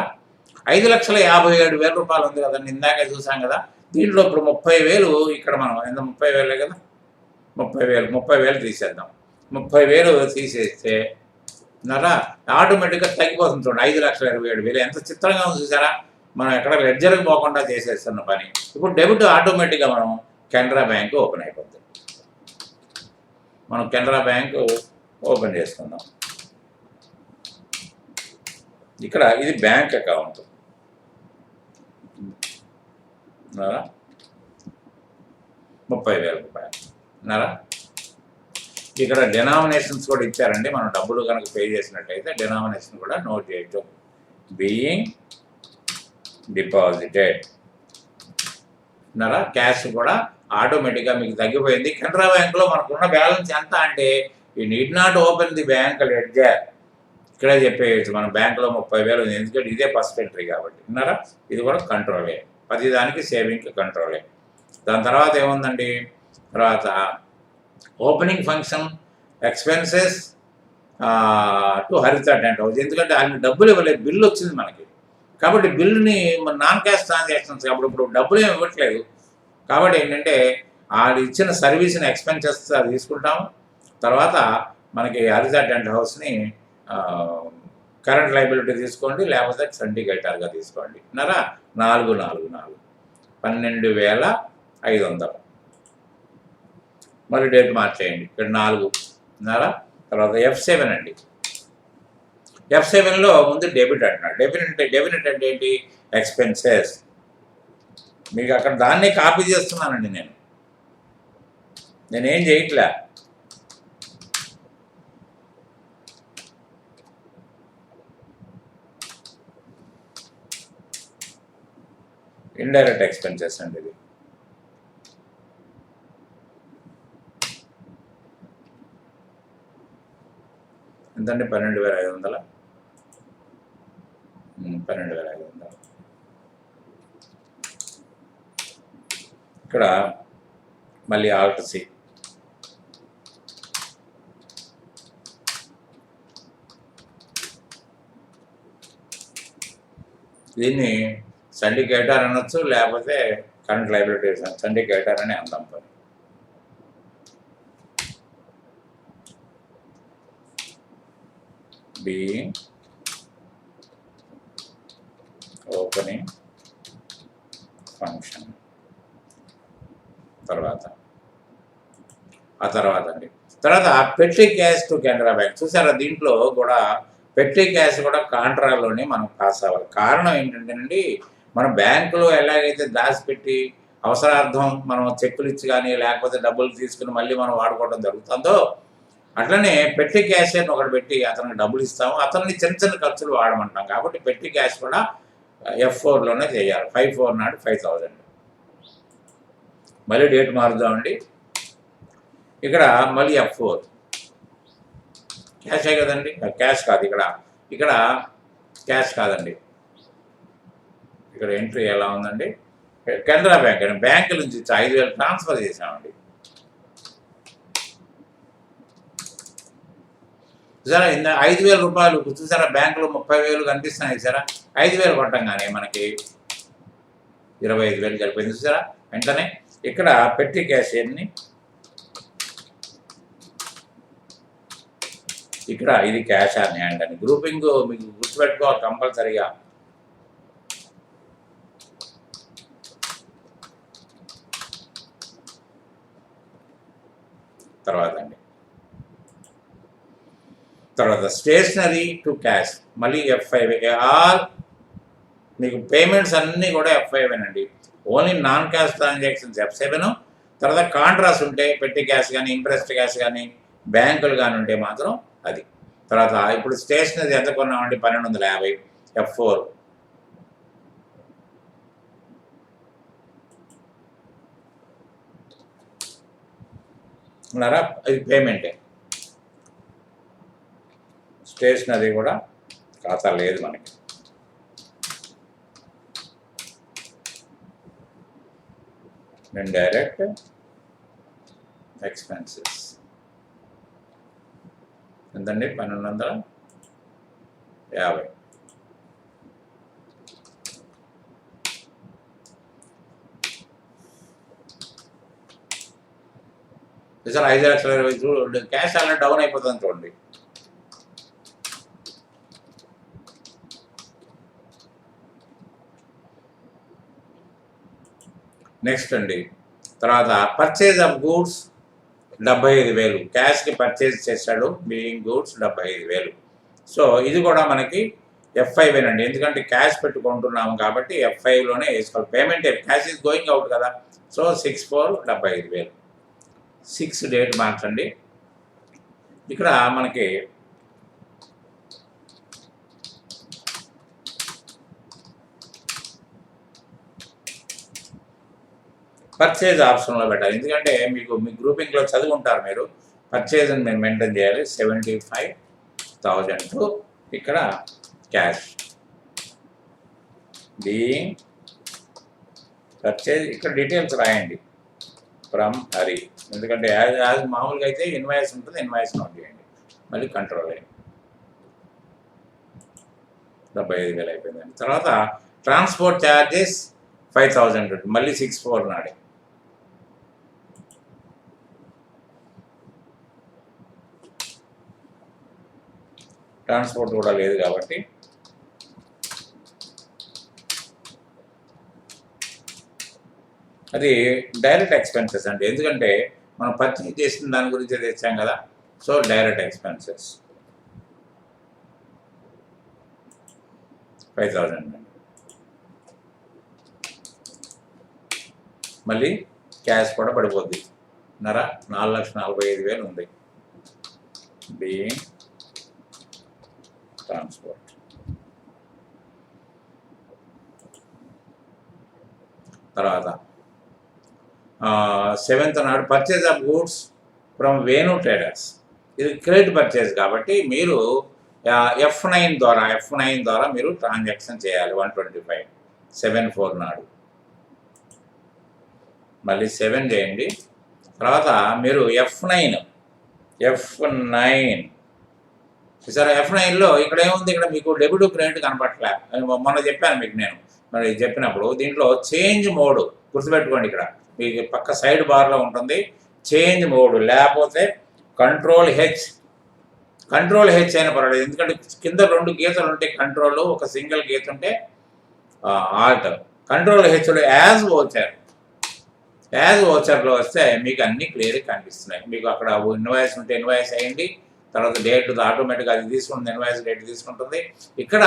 5,57,000 రూపాయలు ఉంది కదండి, ఇందాకే చూసాం కదా. దీంట్లో ఇప్పుడు 30,000 ఇక్కడ మనం ఎంత, 30,000 కదా, 30,000 తీసేద్దాం. 30,000 తీసేస్తే ఉన్నారా, ఆటోమేటిక్గా తగ్గిపోతుంది. చూడండి 5,27,000. ఎంత చిత్రంగా ఉంది చూసారా, మనం ఎక్కడ లెడ్జర్కి పోకుండా చేసేస్తున్న పని. ఇప్పుడు డెబిట్ ఆటోమేటిక్గా మనం కెనరా బ్యాంక్ ఓపెన్ అయిపోతుంది. మనం కెనరా బ్యాంకు ఓపెన్ చేసుకుందాం. ఇక్కడ ఇది బ్యాంక్ అకౌంట్. 30,000 రూపాయలు. ఉన్నారా, ఇక్కడ డెనామినేషన్స్ కూడా ఇచ్చారండి. మనం డబ్బులు కనుక పే చేసినట్టయితే డెనామినేషన్ కూడా నోట్ చేయొచ్చు. Being deposited. ఉన్నారా, క్యాష్ కూడా ఆటోమేటిక్గా మీకు తగ్గిపోయింది. కెనరా బ్యాంక్లో మనకున్న బ్యాలెన్స్ ఎంత అంటే ఈ need not open the bank ledger, ఇక్కడే చెప్పేయచ్చు మన బ్యాంకులో 30,000 ఉంది, ఎందుకంటే ఇదే ఫస్ట్ ఎంట్రీ కాబట్టి. విన్నారా, ఇది కూడా కంట్రోలే, ప్రతిదానికి సేవింగ్ కంట్రోలే. దాని తర్వాత ఏముందండి, తర్వాత ఓపెనింగ్ ఫంక్షన్ ఎక్స్పెన్సెస్ టు హరిత టెంట్ హౌస్. ఎందుకంటే ఆయన డబ్బులు ఇవ్వలేదు, బిల్లు వచ్చింది మనకి. కాబట్టి బిల్లుని నాన్ క్యాష్ ట్రాన్సాక్షన్స్ కాబట్టి ఇప్పుడు డబ్బులు ఏమి ఇవ్వట్లేదు. కాబట్టి ఏంటంటే అది ఇచ్చిన సర్వీస్ని ఎక్స్పెన్సెస్ తీసుకుంటాము. తర్వాత మనకి హరిత టెంట్ హౌస్ని కరెంట్ లైబిలిటీ తీసుకోండి, లేకపోతే సండికేటర్గా తీసుకోండి. విన్నారా, 12,500 మరి డేట్ మార్చేయండి. ఇక్కడ 4 విన్నారా. తర్వాత F7 అండి. F7లో ముందు డెబిట్ అంటున్నాడు. డెబిట్ అంటే ఏంటి, ఎక్స్పెన్సెస్. మీకు అక్కడ దాన్నే కాపీ చేస్తున్నానండి, నేనేం చేయట్లే. ఇండైరెక్ట్ ఎక్స్పెన్సెస్ అండి ఇది. ఎంతండి, 12,500. 12,500. ఇక్కడ మళ్ళీ ఆల్ట్ సి. దీన్ని సండికేటర్ అనొచ్చు, లేకపోతే కరెంట్ లైబిలిటీస్ సండికేటర్ అని అందాం. పని being opening function. తర్వాత అండి, తర్వాత పెట్టి క్యాష్ టు కెనరా బ్యాంక్. చూసారా, దీంట్లో కూడా పెట్టి క్యాష్ కూడా కాంట్రాలోనే మనం పాస్ అవ్వాలి. కారణం ఏంటంటేనండి, మన బ్యాంకులో ఎలాగైతే దాచిపెట్టి అవసరార్థం మనం చెక్కులు ఇచ్చి కానీ లేకపోతే డబ్బులు తీసుకుని మళ్ళీ మనం వాడుకోవడం జరుగుతుందో, అట్లనే పెట్టి క్యాషియర్ని ఒకటి పెట్టి అతనికి డబ్బులు ఇస్తాము, అతన్ని చిన్న చిన్న ఖర్చులు వాడమంటాం. కాబట్టి పెట్టి క్యాష్ కూడా F4లోనే చేయాలి. 5/4 నాడు 5,000. మళ్ళీ డేట్ మారుద్దామండి. ఇక్కడ మళ్ళీ F4 క్యాషే కదండి, క్యాష్ కాదు. ఇక్కడ క్యాష్ కాదండి. ఇక్కడ ఎంట్రీ ఎలా ఉందండి, కెనరా బ్యాంక్ అండి. బ్యాంకు నుంచి 5,000 ట్రాన్స్ఫర్ చేసామండి. చూసారా, 5,000 రూపాయలు చూసారా, బ్యాంకులో 30,000 కనిపిస్తున్నాయి చూసారా. 5,000 కొట్టంగానే మనకి 25,000 సరిపోయింది చూసారా. వెంటనే ఇక్కడ పెట్టి క్యాషియర్ని ఇక్కడ ఇది క్యాష్ ఆన్ హ్యాండ్ అని గ్రూపింగ్ మీకు గుర్తుపెట్టుకోవాలి కంపల్సరిగా. తర్వాత స్టేషనరీ టు క్యాష్ మళ్ళీ F5. ఆల్ మీకు పేమెంట్స్ అన్నీ కూడా F5 అండి. Only non cash transactions F7. తర్వాత కాంట్రాక్ట్స్ ఉంటే పెట్టి క్యాష్ కానీ ఇంట్రెస్ట్ క్యాష్ కానీ బ్యాంకులు కానీ ఉంటే మాత్రం అది. తర్వాత ఇప్పుడు స్టేషనరీ ఎంత కొన్నామండి, 1,250 F4. ఉన్నారా, అది పేమెంటే. స్టేషనరీ కూడా ఖాతా లేదు మనకి. ఇండైరెక్ట్ ఎక్స్పెన్సెస్ ఎంతండి, 1,250. సార్ 5,20,000 చూడండి, క్యాష్ అలా డౌన్ అయిపోతుంది చూడండి. నెక్స్ట్ అండి, తర్వాత పర్చేజ్ ఆఫ్ గూడ్స్ 75,000 క్యాష్కి పర్చేజ్ చేశాడు, బీయింగ్ గూడ్స్ 75,000. సో ఇది కూడా మనకి F5 అండి, ఎందుకంటే క్యాష్ పెట్టుకుంటున్నాము కాబట్టి F5లోనే వేసుకోవాలి. Payment cash is going out కదా. సో 6/4 75,000. 6 డేట్ మార్చండి. ఇక్కడ మనకి పర్చేజ్ ఆప్షన్లో పెట్టాలి, ఎందుకంటే మీకు మీ గ్రూపింగ్లో చదువుకుంటారు మీరు. పర్చేజ్ని మీరు మెయింటైన్ చేయాలి. 75,000 ఇక్కడ క్యాష్ బీయింగ్ పర్చేజ్. ఇక్కడ డీటెయిల్స్ రాయండి ఫ్రమ్ హరి, ఎందుకంటే యాజ్ మామూలుగా అయితే ఇన్వాయిస్ ఉంటుంది, ఇన్వాయిస్ నోట్ చేయండి. మళ్ళీ కంట్రోల్ అయ్యింది. 75,000 అయిపోయిందండి. తర్వాత ట్రాన్స్పోర్ట్ ఛార్జెస్ 5,000 మళ్ళీ 6/4 నాడే. ట్రాన్స్పోర్ట్ కూడా లేదు కాబట్టి అది డైరెక్ట్ ఎక్స్పెన్సెస్ అండి, ఎందుకంటే మనం పర్చేజ్ చేసిన దాని గురించి తెచ్చాం కదా. సో డైరెక్ట్ ఎక్స్పెన్సెస్ 5,000 అండి. మళ్ళీ క్యాష్ కూడా పడిపోద్ది. 4,45,000 ఉంది బీయింగ్ ట్రాన్స్పోర్ట్. తర్వాత 7th నాడు purchase of goods from Venu traders. ఇది క్రెడిట్ పర్చేజ్ కాబట్టి మీరు F9 ద్వారా మీరు ట్రాన్సాక్షన్ చేయాలి. 125 7/4 నాడు. మళ్ళీ 7 చేయండి. తర్వాత మీరు F9 సార్ F9లో ఇక్కడ ఏముంది, ఇక్కడ మీకు డెబిట్ క్రెడిట్ కనపట్లే. మొన్న చెప్పాను మీకు నేను మరి చెప్పినప్పుడు. దీంట్లో చేంజ్ మోడ్ గుర్తుపెట్టుకోండి. ఇక్కడ మీకు పక్క సైడ్ బార్లో ఉంటుంది చేంజ్ మోడ్, లేకపోతే కంట్రోల్ హెచ్ అయినా పర్వాలేదు, ఎందుకంటే కింద 2 గీతలు ఉంటే కంట్రోల్, ఒక సింగిల్ గీత ఉంటే ఆల్ట్. కంట్రోల్ హెచ్లో యాజ్ ఓచర్లో వస్తే మీకు అన్నీ క్లియర్గా కనిపిస్తున్నాయి. మీకు అక్కడ ఇన్వాయిస్ ఉంటే ఇన్వాయిస్ అయ్యండి, తర్వాత డేట్ ఆటోమేటిక్గా అది తీసుకుంటుంది, ఇన్వాయిస్ డేట్ తీసుకుంటుంది. ఇక్కడ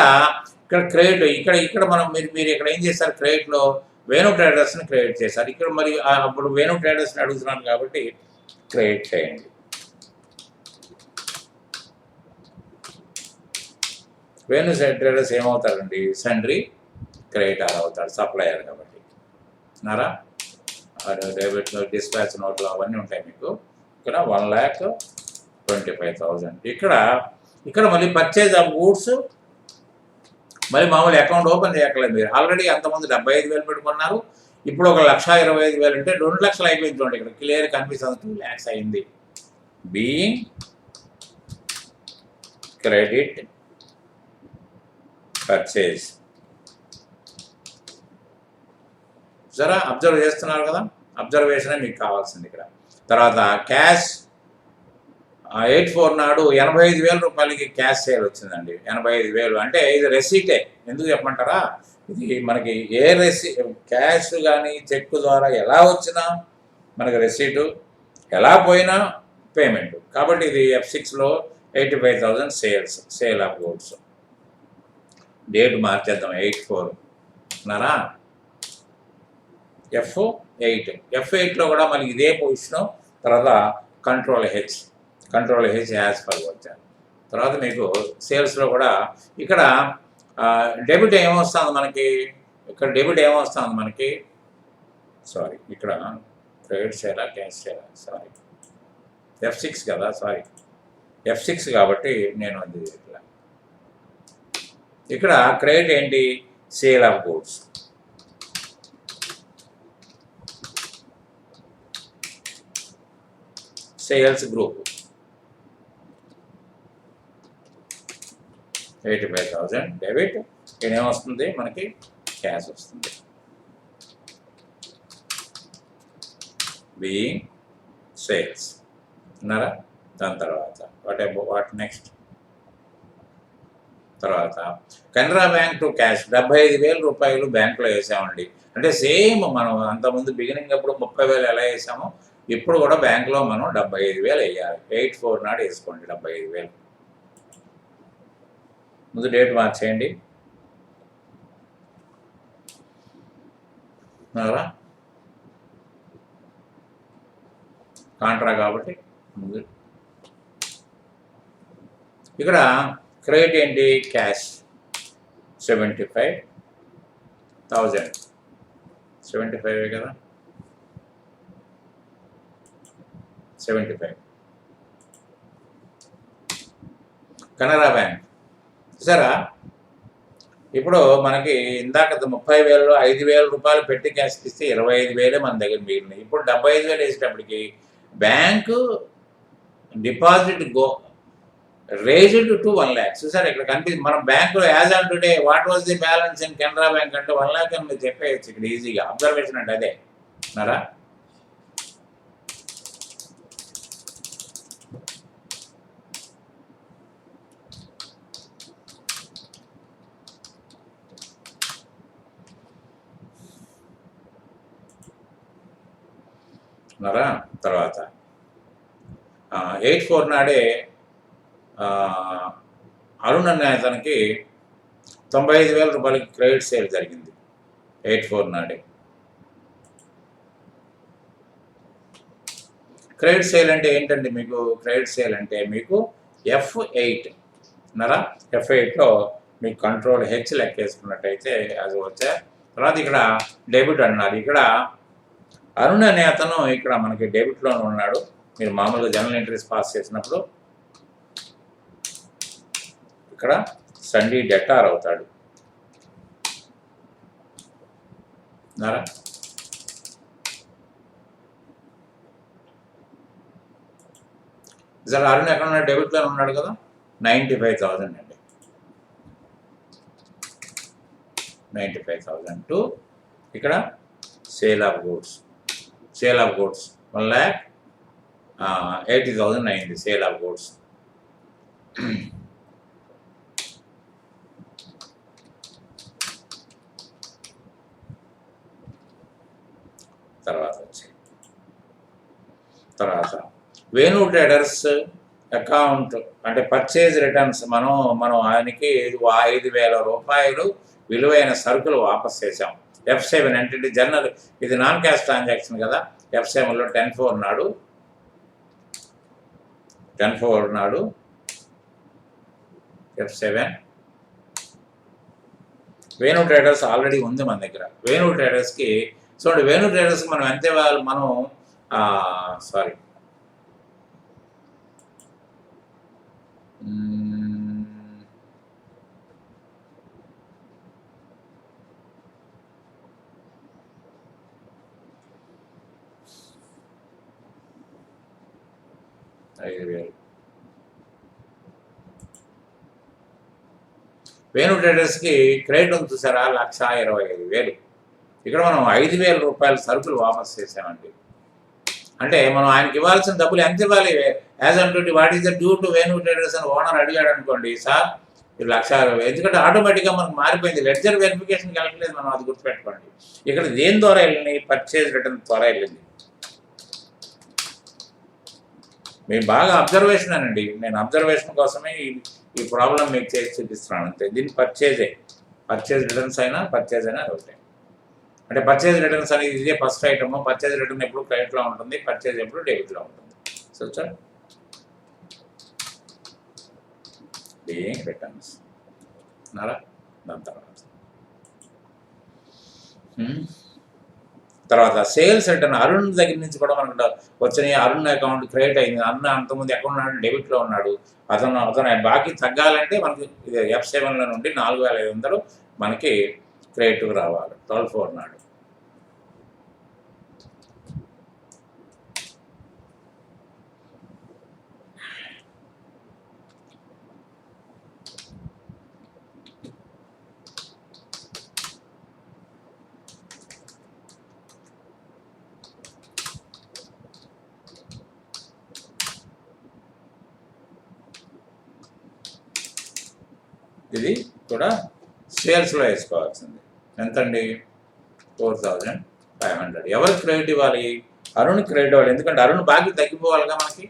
క్రెడిట్ ఇక్కడ మనం మీరు ఇక్కడ ఏం చేస్తారు, క్రెడిట్లో వేణు ట్రేడర్స్ని క్రియేట్ చేశారు. ఇక్కడ మరి అప్పుడు వేణు ట్రేడర్స్ని అడుగుతున్నాను కాబట్టి క్రియేట్ చేయండి. వేణు ట్రేడర్స్ ఏమవుతారండి, సండ్రీ క్రెడిటార్ అవుతాడు, సప్లయర్ కాబట్టి. నారా డెబిట్లో డిస్పాచ్ నోట్లు అవన్నీ ఉంటాయి మీకు. ఇక్కడ 1,25,000. ఇక్కడ మళ్ళీ పర్చేజ్ ఆఫ్ గూడ్స్, మళ్ళీ మామూలు అకౌంట్ ఓపెన్ చేయక్కలేదు మీరు. ఆల్రెడీ అంతమంది 75,000 పెట్టుకున్నారు, ఇప్పుడు 1,25,000 అంటే 2 లక్షలు అయిపోయింది చూడండి. ఇక్కడ క్లియర్ కనిపిస్తుంది 2 lakhs అయింది. Being credit purchase. జరా అబ్జర్వ్ చేస్తున్నారు కదా, అబ్జర్వేషనే మీకు కావాల్సింది ఇక్కడ. తర్వాత క్యాష్ 8/4 నాడు 85,000 రూపాయలకి క్యాష్ సేల్ వచ్చిందండి. 85,000 అంటే ఇది రెసీటే. ఎందుకు చెప్పమంటారా, ఇది మనకి ఏ క్యాష్ కానీ చెక్ ద్వారా ఎలా వచ్చినా మనకి రెసీటు, ఎలా పోయినా పేమెంట్. కాబట్టి ఇది F6లో 85,000 సేల్ ఆఫ్ గూడ్స్. డేట్ మార్చేద్దాం, 8/4 అన్నారా. F8లో కూడా మళ్ళీ ఇదే పొజిషన్. తర్వాత కంట్రోల్ హెచ్ యాజ్ పర్ వచ్చారు. తర్వాత మీకు సేల్స్లో కూడా ఇక్కడ డెబిట్ ఏమొస్తుంది మనకి, సారీ ఇక్కడ క్రెడిట్ సేలా క్యాష్ సేలా, సారీ F6 కదా, F6 కాబట్టి నేను అది ఇక్కడ క్రెడిట్ ఏంటి, sale of goods. Sales group 85,000 debit. ఇక్కడ ఏమొస్తుంది మనకి, క్యాష్ వస్తుంది. బీయింగ్ సేల్స్ అన్నారా. దాని తర్వాత వాట్ నెక్స్ట్, తర్వాత కెనరా బ్యాంక్ టు క్యాష్ 75,000 రూపాయలు బ్యాంకులో వేసామండి. అంటే సేమ్ మనం అంతకుముందు బిగినింగ్ అప్పుడు 30,000 ఎలా వేసామో ఇప్పుడు కూడా బ్యాంకులో మనం 75,000 వేయాలి. 8/4 నాడు వేసుకోండి 75,000. ముందు డేట్ మార్చేయండి. కాంట్రా కాబట్టి ముందు ఇక్కడ క్రెడిట్ ఏంటి, క్యాష్ 75,000. 75 కదా, 75. కెనరా బ్యాంక్ చూసారా, ఇప్పుడు మనకి ఇందాక 30,000లో 5,000 రూపాయలు పెట్టి క్యాష్ ఇస్తే 25,000 మన దగ్గర మిగిలినాయి. ఇప్పుడు 75,000 వేసేటప్పటికి bank deposit raised to 1 lakh. చూసారా ఇక్కడ కనిపిస్తుంది మన బ్యాంకులో as on today what was the balance in Canara bank అంటే 1 lakh అని మీరు చెప్పేయచ్చు ఇక్కడ ఈజీగా. అబ్జర్వేషన్ అంటే అదే అన్నారా. తర్వాత 8/4 నాడే అరుణ్ అనే అతనికి 95,000 రూపాయలకి క్రెడిట్ సేల్ జరిగింది 8/4 నాడే. క్రెడిట్ సేల్ అంటే ఏంటండి, మీకు క్రెడిట్ సేల్ అంటే మీకు F8 అన్నారా. F8లో మీకు కంట్రోల్ హెచ్ లెక్కేసుకున్నట్టయితే అది వచ్చా. తర్వాత ఇక్కడ డెబిట్ అన్నారు. ఇక్కడ అరుణ్ అనే అతను ఇక్కడ మనకి డెబిట్లోనే ఉన్నాడు. మీరు మామూలుగా జనరల్ ఎంట్రీస్ పాస్ చేసినప్పుడు ఇక్కడ సండీ డెటార్ అవుతాడు. అరుణ్ ఎక్కడ ఉన్నాడు, డెబిట్లోనే ఉన్నాడు కదా. 95,000 అండి. 95,000 టు ఇక్కడ సేల్ ఆఫ్ గూడ్స్ 1,80,000 అయింది సేల్ ఆఫ్ గూడ్స్. తర్వాత వేణు ట్రేడర్స్ అకౌంట్ అంటే పర్చేజ్ రిటర్న్స్ మనం ఆయనకి 5,000 రూపాయలు విలువైన సరుకులు వాపస్ చేసాం. F7 అంటే జర్నల్, ఇది నాన్ క్యాష్ ట్రాన్సాక్షన్ కదా. F7లో 10/4 నాడు F7 వేణు ట్రేడర్స్ ఆల్రెడీ ఉంది మన దగ్గర. వేణు ట్రేడర్స్కి చూడండి, వేణు ట్రేడర్స్కి మనం ఎంత ఇవ్వాలి, మనం సారీ 5,000. వేణు ట్రేడర్స్కి క్రెడిట్ ఉంది చూసారా, 1,25,000. ఇక్కడ మనం 5,000 రూపాయల సరుకులు వాపస్ చేసామండి. అంటే మనం ఆయనకి ఇవ్వాల్సిన డబ్బులు ఎంత ఇవ్వాలి, యాజ్ అంటుంటే what is the due to Venu traders అని ఓనర్ అడిగాడు అనుకోండి, సార్ ఇది 1,60,000. ఎందుకంటే ఆటోమేటిక్గా మనకు మారిపోయింది, లెడ్జర్ వెరిఫికేషన్కి వెళ్ళట్లేదు మనం, అది గుర్తుపెట్టుకోండి. ఇక్కడ దేని ద్వారా వెళ్ళింది, పర్చేజ్ రిటర్న్ ద్వారా వెళ్ళింది. మీరు బాగా అబ్జర్వేషన్ అనండి, నేను అబ్జర్వేషన్ కోసమే ఈ ప్రాబ్లం మీకు చేసి చూపిస్తున్నాను అంతే. దీన్ని పర్చేజ్ రిటర్న్స్ అయినా పర్చేజ్ అయినా ఒకటే. అంటే పర్చేజ్ రిటర్న్స్ అనేది ఇదే ఫస్ట్ ఐటమ్. పర్చేజ్ రిటర్న్ ఎప్పుడు క్రెడిట్లో ఉంటుంది, పర్చేజ్ ఎప్పుడు డెబిట్లో ఉంటుంది. సో సార్ బీయింగ్ రిటర్న్స్ అన్నారా. దాని తర్వాత సేల్స్ రిటర్న్ అరుణ్ దగ్గర నుంచి కూడా మనకు వచ్చినాయి. అరుణ్ అకౌంట్ క్రియేట్ అయింది. అరుణ్ అంతకుముందు అకౌంట్ ఉన్నాడు, డెబిట్లో ఉన్నాడు. అతను బాకీ తగ్గాలంటే మనకి F7లో నుండి 4,500 మనకి క్రెడిట్కి రావాలి 12/4 నాడు. ఇది కూడా సేల్స్లో వేసుకోవాల్సింది. ఎంతండి, 4,500. ఎవరికి క్రెడిట్ ఇవ్వాలి, అరుణ్ క్రెడిట్ ఇవ్వాలి. ఎందుకంటే అరుణ్ బాకీ తగ్గిపోవాలిగా మనకి.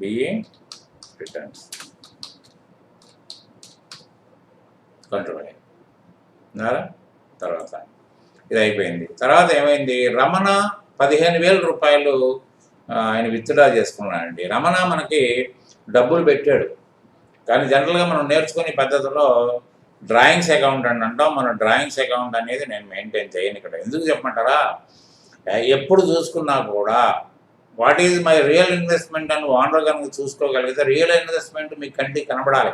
బీయింగ్ రిటర్న్స్ కంట్రోల్ అయ్యారా. తర్వాత ఇది అయిపోయింది. తర్వాత ఏమైంది, రమణ 15,000 రూపాయలు ఆయన విత్డ్రా చేసుకున్నాడండి. రమణ మనకి డబ్బులు పెట్టాడు, కానీ జనరల్గా మనం నేర్చుకునే పద్ధతిలో డ్రాయింగ్స్ అకౌంట్ అని అంటాం. మన డ్రాయింగ్స్ అకౌంట్ అనేది నేను మెయింటైన్ చేయను ఇక్కడ. ఎందుకు చెప్పమంటారా, ఎప్పుడు చూసుకున్నా కూడా what is my real investment అని ఓనర్ కనుక చూసుకోగలిగితే రియల్ ఇన్వెస్ట్మెంట్ మీకు కంటికి కనబడాలి.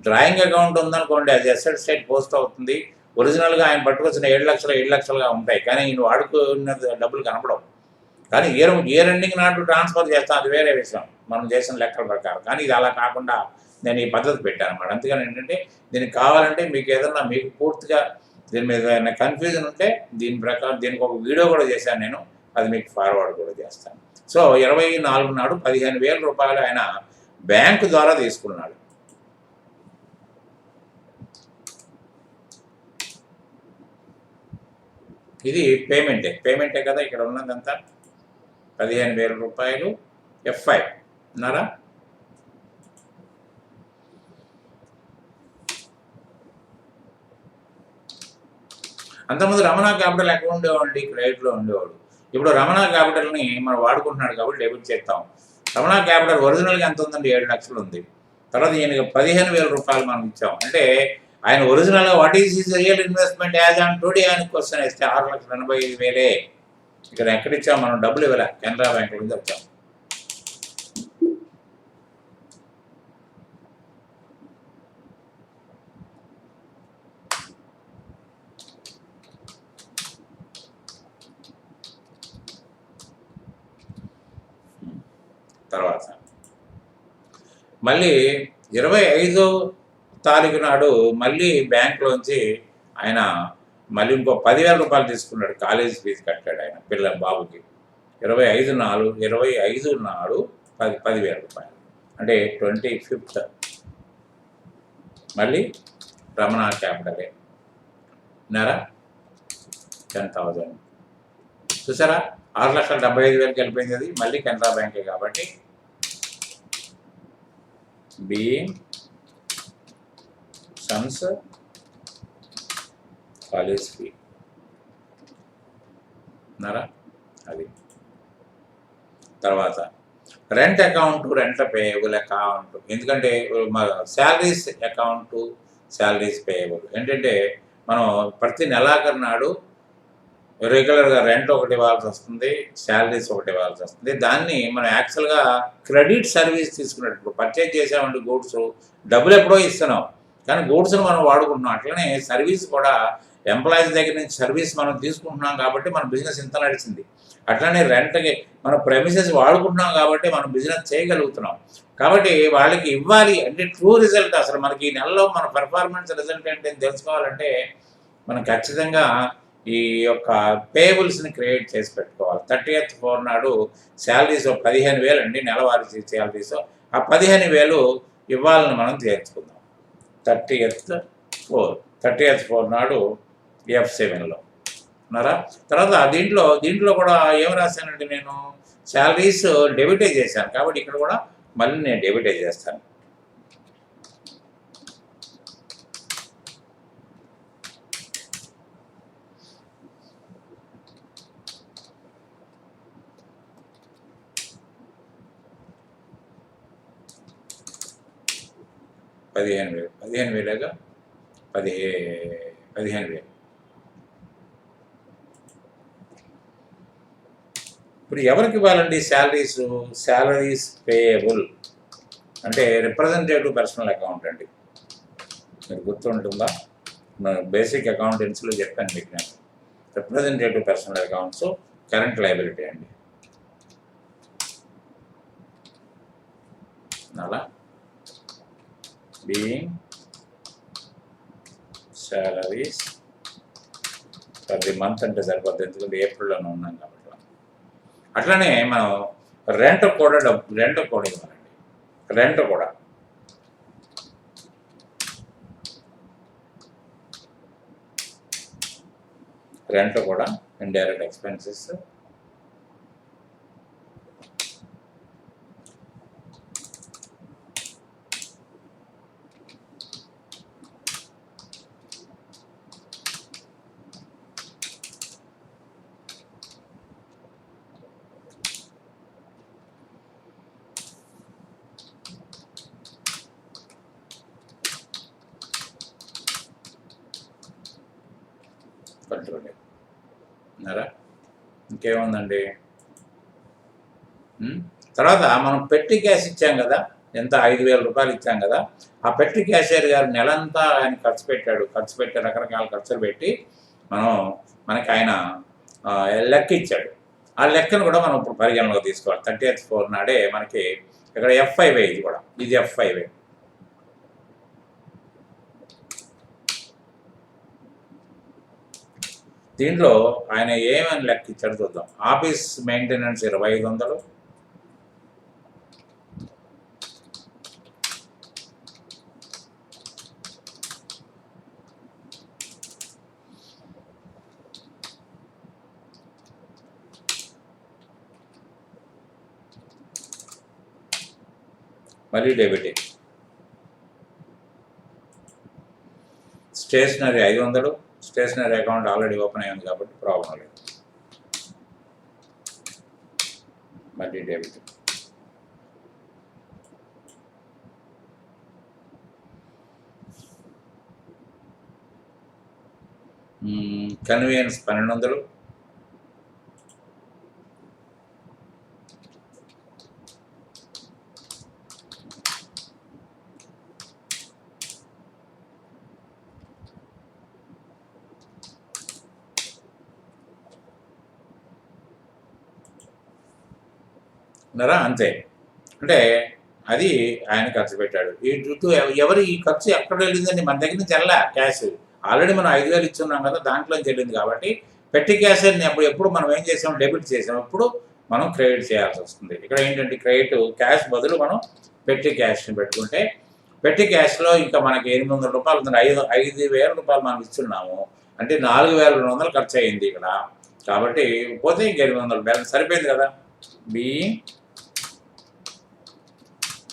డ్రాయింగ్ అకౌంట్ ఉందనుకోండి, అది అసెట్ సైడ్ పోస్ట్ అవుతుంది. ఒరిజినల్గా ఆయన పట్టుకొచ్చిన 7 లక్షలుగా ఉంటాయి, కానీ ఈయన వాడుకున్న డబ్బులు కనపడవు. కానీ ఇయర్ ఎండింగ్ నాటు ట్రాన్స్ఫర్ చేస్తాం, అది వేరే విషయం మనం చేసిన లెక్కల ప్రకారం. కానీ ఇది అలా కాకుండా నేను ఈ పద్ధతి పెట్టాను అన్నమాట. అందుకని ఏంటంటే దీనికి కావాలంటే మీకు ఏదన్నా మీకు పూర్తిగా దీని మీద ఏదైనా కన్ఫ్యూజన్ ఉంటే దీని ప్రకారం దీనికి ఒక వీడియో కూడా చేశాను నేను, అది మీకు ఫార్వర్డ్ కూడా చేస్తాను. సో 24 నాడు 15,000 రూపాయలు ఆయన బ్యాంకు ద్వారా తీసుకున్నాడు. ఇది పేమెంటే కదా ఇక్కడ ఉన్నదంతా. 15,000 రూపాయలు F5 అన్నారా. అంతకుముందు రమణ క్యాపిటల్ అకౌంట్ ఉండేవాడి, క్రెడిట్లో ఉండేవాడు. ఇప్పుడు రమణ క్యాపిటల్ని మనం వాడుకుంటున్నాడు కాబట్టి డెబిట్ చేస్తాం. రమణ క్యాపిటల్ ఒరిజినల్గా ఎంత ఉందండి, 7 లక్షలు ఉంది. తర్వాత ఈయనకి 15,000 రూపాయలు మనం ఇచ్చాం. అంటే ఆయన ఒరిజినల్గా what is his real investment as on today ఆయన క్వశ్చన్ వేస్తే 6,85,000. ఇక్కడ ఎక్కడిచ్చాం మనం, డబ్బులు ఇవ్వలే, కెనరా బ్యాంక్ నుంచి వచ్చాం. తర్వాత మళ్ళీ 25వ తారీఖు నాడు మళ్ళీ బ్యాంకులోంచి ఆయన మళ్ళీ ఇంకో 10,000 రూపాయలు తీసుకున్నాడు. కాలేజ్ ఫీజు కట్టాడు ఆయన బాబుకి. 25 నాడు 10,000 రూపాయలు, అంటే 25th మళ్ళీ రమణ క్యాపిటలే ఉన్నారా. 10,000 చూసారా, 6,75,000 వెళ్ళిపోయింది. అది మళ్ళీ కెనరా బ్యాంకే కాబట్టి బీయింగ్ సన్స్ కాలేజ్ ఫీ అన్నారా. అది తర్వాత rent account, rent payable account. ఎందుకంటే శాలరీస్ అకౌంట్, శాలరీస్ పేయబుల్ ఏంటంటే మనం ప్రతి నెలాఖరు నాడు రెగ్యులర్గా రెంట్ ఒకటి ఇవ్వాల్సి వస్తుంది, శాలరీస్ ఒకటి ఇవ్వాల్సి వస్తుంది. దాన్ని మనం యాక్చువల్గా క్రెడిట్ సర్వీస్ తీసుకున్నట్టు పర్చేజ్ చేసామండి గూడ్స్, డబ్బులు ఎప్పుడో ఇస్తున్నాం కానీ గూడ్స్ని మనం వాడుకుంటున్నాం. అట్లనే సర్వీస్ కూడా ఎంప్లాయీస్ దగ్గర నుంచి సర్వీస్ మనం తీసుకుంటున్నాం కాబట్టి మన బిజినెస్ ఇంత నడిచింది. అట్లనే రెంట్కి మన ప్రెమిసెస్ వాడుకుంటున్నాం కాబట్టి మనం బిజినెస్ చేయగలుగుతున్నాం. కాబట్టి వాళ్ళకి ఇవ్వాలి అంటే ట్రూ రిజల్ట్, అసలు మనకి ఈ నెలలో మన పెర్ఫార్మెన్స్ రిజల్ట్ ఏంటని తెలుసుకోవాలంటే మనం ఖచ్చితంగా ఈ యొక్క పేబుల్స్ని క్రియేట్ చేసి పెట్టుకోవాలి. 30th 4 నాడు శాలరీస్ 15,000 అండి, నెలవారీ శాలరీస్. ఆ 15,000 ఇవ్వాలని మనం చేర్చుకుందాం 30th 4 నాడు F7లో ఉన్నారా. తర్వాత దీంట్లో కూడా ఏం రాశానండి, నేను శాలరీస్ డెబిటే చేశాను కాబట్టి ఇక్కడ కూడా మళ్ళీ నేను డెబిటే చేస్తాను. $15,000 15,000. ఇప్పుడు ఎవరికి ఇవ్వాలండి శాలరీస్ పేయబుల్ అంటే రిప్రజెంటేటివ్ పర్సనల్ అకౌంట్ అండి. మీరు గుర్తుంటుందా, బేసిక్ అకౌంటెన్సీలో చెప్పాను మీకు నేను. Representative personal accounts current liability అండి. అలా being salaries for the month అంటే సరిపోద్ది, ఎందుకంటే ఏప్రిల్లోనే ఉన్నాం కాబట్టి. అట్లనే మనం రెంట్ కూడా ఇవ్వాలండి. రెంట్ కూడా ఇండైరెక్ట్ ఎక్స్పెన్సెస్. కంట్రోల్ ఉన్నారా. ఇంకేముందండి, తర్వాత మనం పెట్టి క్యాష్ ఇచ్చాం కదా, ఎంత 5,000 రూపాయలు ఇచ్చాం కదా. ఆ పెట్టి క్యాషియర్ గారు నెలంతా ఆయన ఖర్చు పెట్టి రకరకాల ఖర్చులు పెట్టి మనకి ఆయన లెక్క ఇచ్చాడు. ఆ లెక్కను కూడా మనం ఇప్పుడు పరిగణలోకి తీసుకోవాలి. 30th 4 నాడే మనకి ఇక్కడ F5 ఇది F5. దీంట్లో ఆయన ఏమని లెక్క ఇచ్చాడు చూద్దాం. ఆఫీస్ మెయింటెనెన్స్ 2,500, మళ్ళీ debit. Stationery 500, stationery account already open అయ్యింది కాబట్టి ప్రాబ్లం లేదు, మళ్ళీ డెబిట్. కన్వీనియన్స్ 1,200, అంతే. అంటే అది ఆయన ఖర్చు పెట్టాడు. ఈ చుట్టూ ఈ ఖర్చు ఎక్కడ వెళ్ళిందండి, మన దగ్గర నుంచి వెళ్ళా క్యాష్. ఆల్రెడీ మనం 5,000 ఇచ్చున్నాం కదా, దాంట్లోంచి వెళ్ళింది కాబట్టి పెట్టి క్యాష్ అని ఎప్పుడు మనం ఏం చేసాం, డెబిట్ చేసాం. ఇప్పుడు మనం క్రెడిట్ చేయాల్సి వస్తుంది. ఇక్కడ ఏంటంటే క్రెడిట్ క్యాష్ బదులు మనం పెట్టి క్యాష్ని పెట్టుకుంటే, పెట్టి క్యాష్లో ఇంకా మనకి 800 రూపాయలు ఉంది. 5,000 రూపాయలు మనం ఇస్తున్నాము అంటే 4,200 ఖర్చు అయ్యింది ఇక్కడ. కాబట్టి పోతే ఇంక 800 బ్యాలెన్స్ సరిపోయింది కదా. బీయింగ్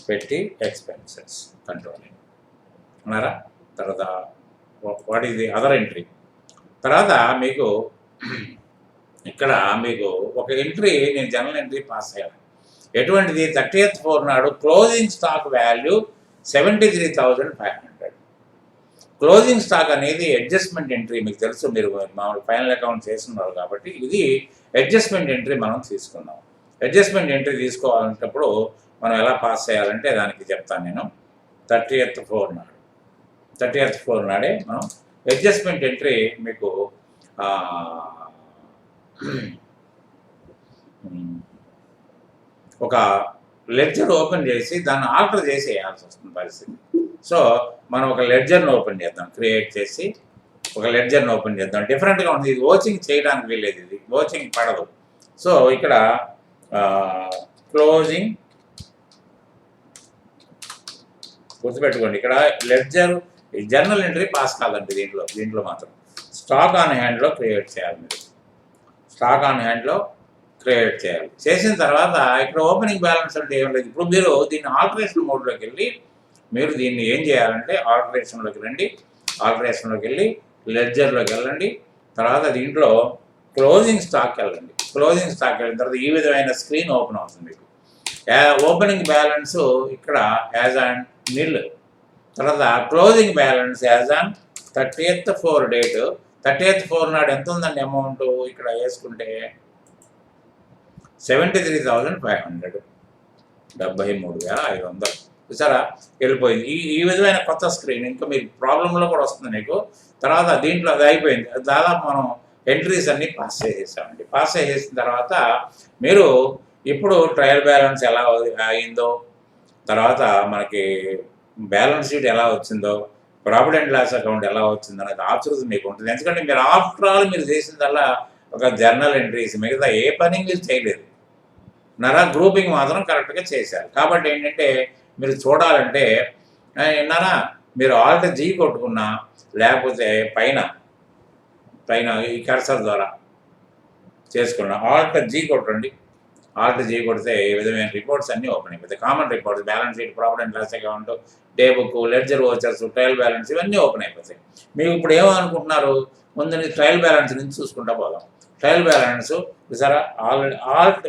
పెట్టి ఎక్స్పెన్సెస్ కంట్రోలింగ్ ఉన్నారా. తర్వాత what is the other entry. తర్వాత మీకు ఇక్కడ మీకు ఒక ఎంట్రీ, నేను జనరల్ ఎంట్రీ పాస్ అయ్యాను. ఎటువంటిది, 30th 4 నాడు closing stock value 73,500. Closing stock అనేది అడ్జస్ట్మెంట్ ఎంట్రీ, మీకు తెలుసు, మీరు మామూలు ఫైనల్ అకౌంట్ చేస్తున్నారు కాబట్టి ఇది అడ్జస్ట్మెంట్ ఎంట్రీ మనం తీసుకున్నాం. అడ్జస్ట్మెంట్ ఎంట్రీ తీసుకోవాలంటప్పుడు మనం ఎలా పాస్ చేయాలంటే దానికి చెప్తాను నేను. 30th 4 నాడు 30th 4 నాడే మనం అడ్జస్ట్మెంట్ ఎంట్రీ మీకు ఒక లెడ్జర్ ఓపెన్ చేసి దాన్ని ఆల్టర్ చేసి వేయాల్సి వస్తుంది పరిస్థితి. సో మనం ఒక లెడ్జర్ని ఓపెన్ చేద్దాం, క్రియేట్ చేసి ఒక లెడ్జర్ని ఓపెన్ చేద్దాం. డిఫరెంట్గా ఉంది, ఇది వాచింగ్ చేయడానికి వీలేదు, ఇది వాచింగ్ పడదు. సో ఇక్కడ క్లోజింగ్ గుర్తుపెట్టుకోండి, ఇక్కడ లెడ్జర్ జర్నల్ ఎంట్రీ పాస్ కాదండి దీంట్లో మాత్రం స్టాక్ ఆన్ హ్యాండ్లో క్రియేట్ చేయాలి. మీరు స్టాక్ ఆన్ హ్యాండ్లో క్రియేట్ చేయాలి. చేసిన తర్వాత ఇక్కడ ఓపెనింగ్ బ్యాలెన్స్ అంటే ఏం లేదు. ఇప్పుడు మీరు దీన్ని ఆల్టరేషన్ మోడ్లోకి వెళ్ళి మీరు దీన్ని ఏం చేయాలంటే ఆల్టరేషన్లోకి వెళ్ళి లెడ్జర్లోకి వెళ్ళండి. తర్వాత దీంట్లో క్లోజింగ్ స్టాక్ వెళ్ళండి. క్లోజింగ్ స్టాక్ వెళ్ళిన తర్వాత ఈ విధమైన స్క్రీన్ ఓపెన్ అవుతుంది మీకు. ఓపెనింగ్ బ్యాలెన్స్ ఇక్కడ యాజ్ ఆన్ నిల్, తర్వాత closing balance as on 30th 4 date. 30th 4 నాడు ఎంత ఉందండి అమౌంట్ ఇక్కడ వేసుకుంటే 73,500, 73,500 చూసారా వెళ్ళిపోయింది. ఈ విధమైన కొత్త స్క్రీన్ ఇంకా మీకు ప్రాబ్లంలో కూడా వస్తుంది మీకు. తర్వాత దీంట్లో అది అయిపోయింది. దాదాపు మనం ఎంట్రీస్ అన్నీ పాస్ చేసేసామండి. పాస్ చేసేసిన తర్వాత మీరు ఇప్పుడు ట్రయల్ బ్యాలెన్స్ ఎలా అయిందో, తర్వాత మనకి బ్యాలెన్స్ షీట్ ఎలా వచ్చిందో, ప్రాఫిట్ అండ్ లాస్ అకౌంట్ ఎలా వచ్చిందో అనేది ఆచరణ మీకు ఉంటుంది. ఎందుకంటే మీరు ఆఫ్టర్ ఆల్ మీరు చేసిందల్లా ఒక జర్నల్ ఎంట్రీస్, మిగతా ఏ పని మీరు చేయలేదు. గ్రూపింగ్ మాత్రం కరెక్ట్గా చేశారు. కాబట్టి ఏంటంటే మీరు చూడాలంటే మీరు ఆల్ట్ జీ కొట్టుకున్నా, లేకపోతే పైన ఈ కర్సర్ ద్వారా చేసుకున్నా ఆల్ట్ జీ కొట్టండి. ఆల్ట్ జీ కొడితే ఈ విధమైన రిపోర్ట్స్ అన్నీ ఓపెన్ అయిపోతాయి. Common reports, balance sheet, profit and loss account, day book, ledger vouchers, trial balance ఇవన్నీ ఓపెన్ అయిపోతాయి. మీకు ఇప్పుడు ఏమనుకుంటున్నారు, ముందు ట్రయల్ బ్యాలెన్స్ నుంచి చూసుకుంటా పోదాం. ట్రయల్ బ్యాలెన్స్ చూసారా, ఆల్ట్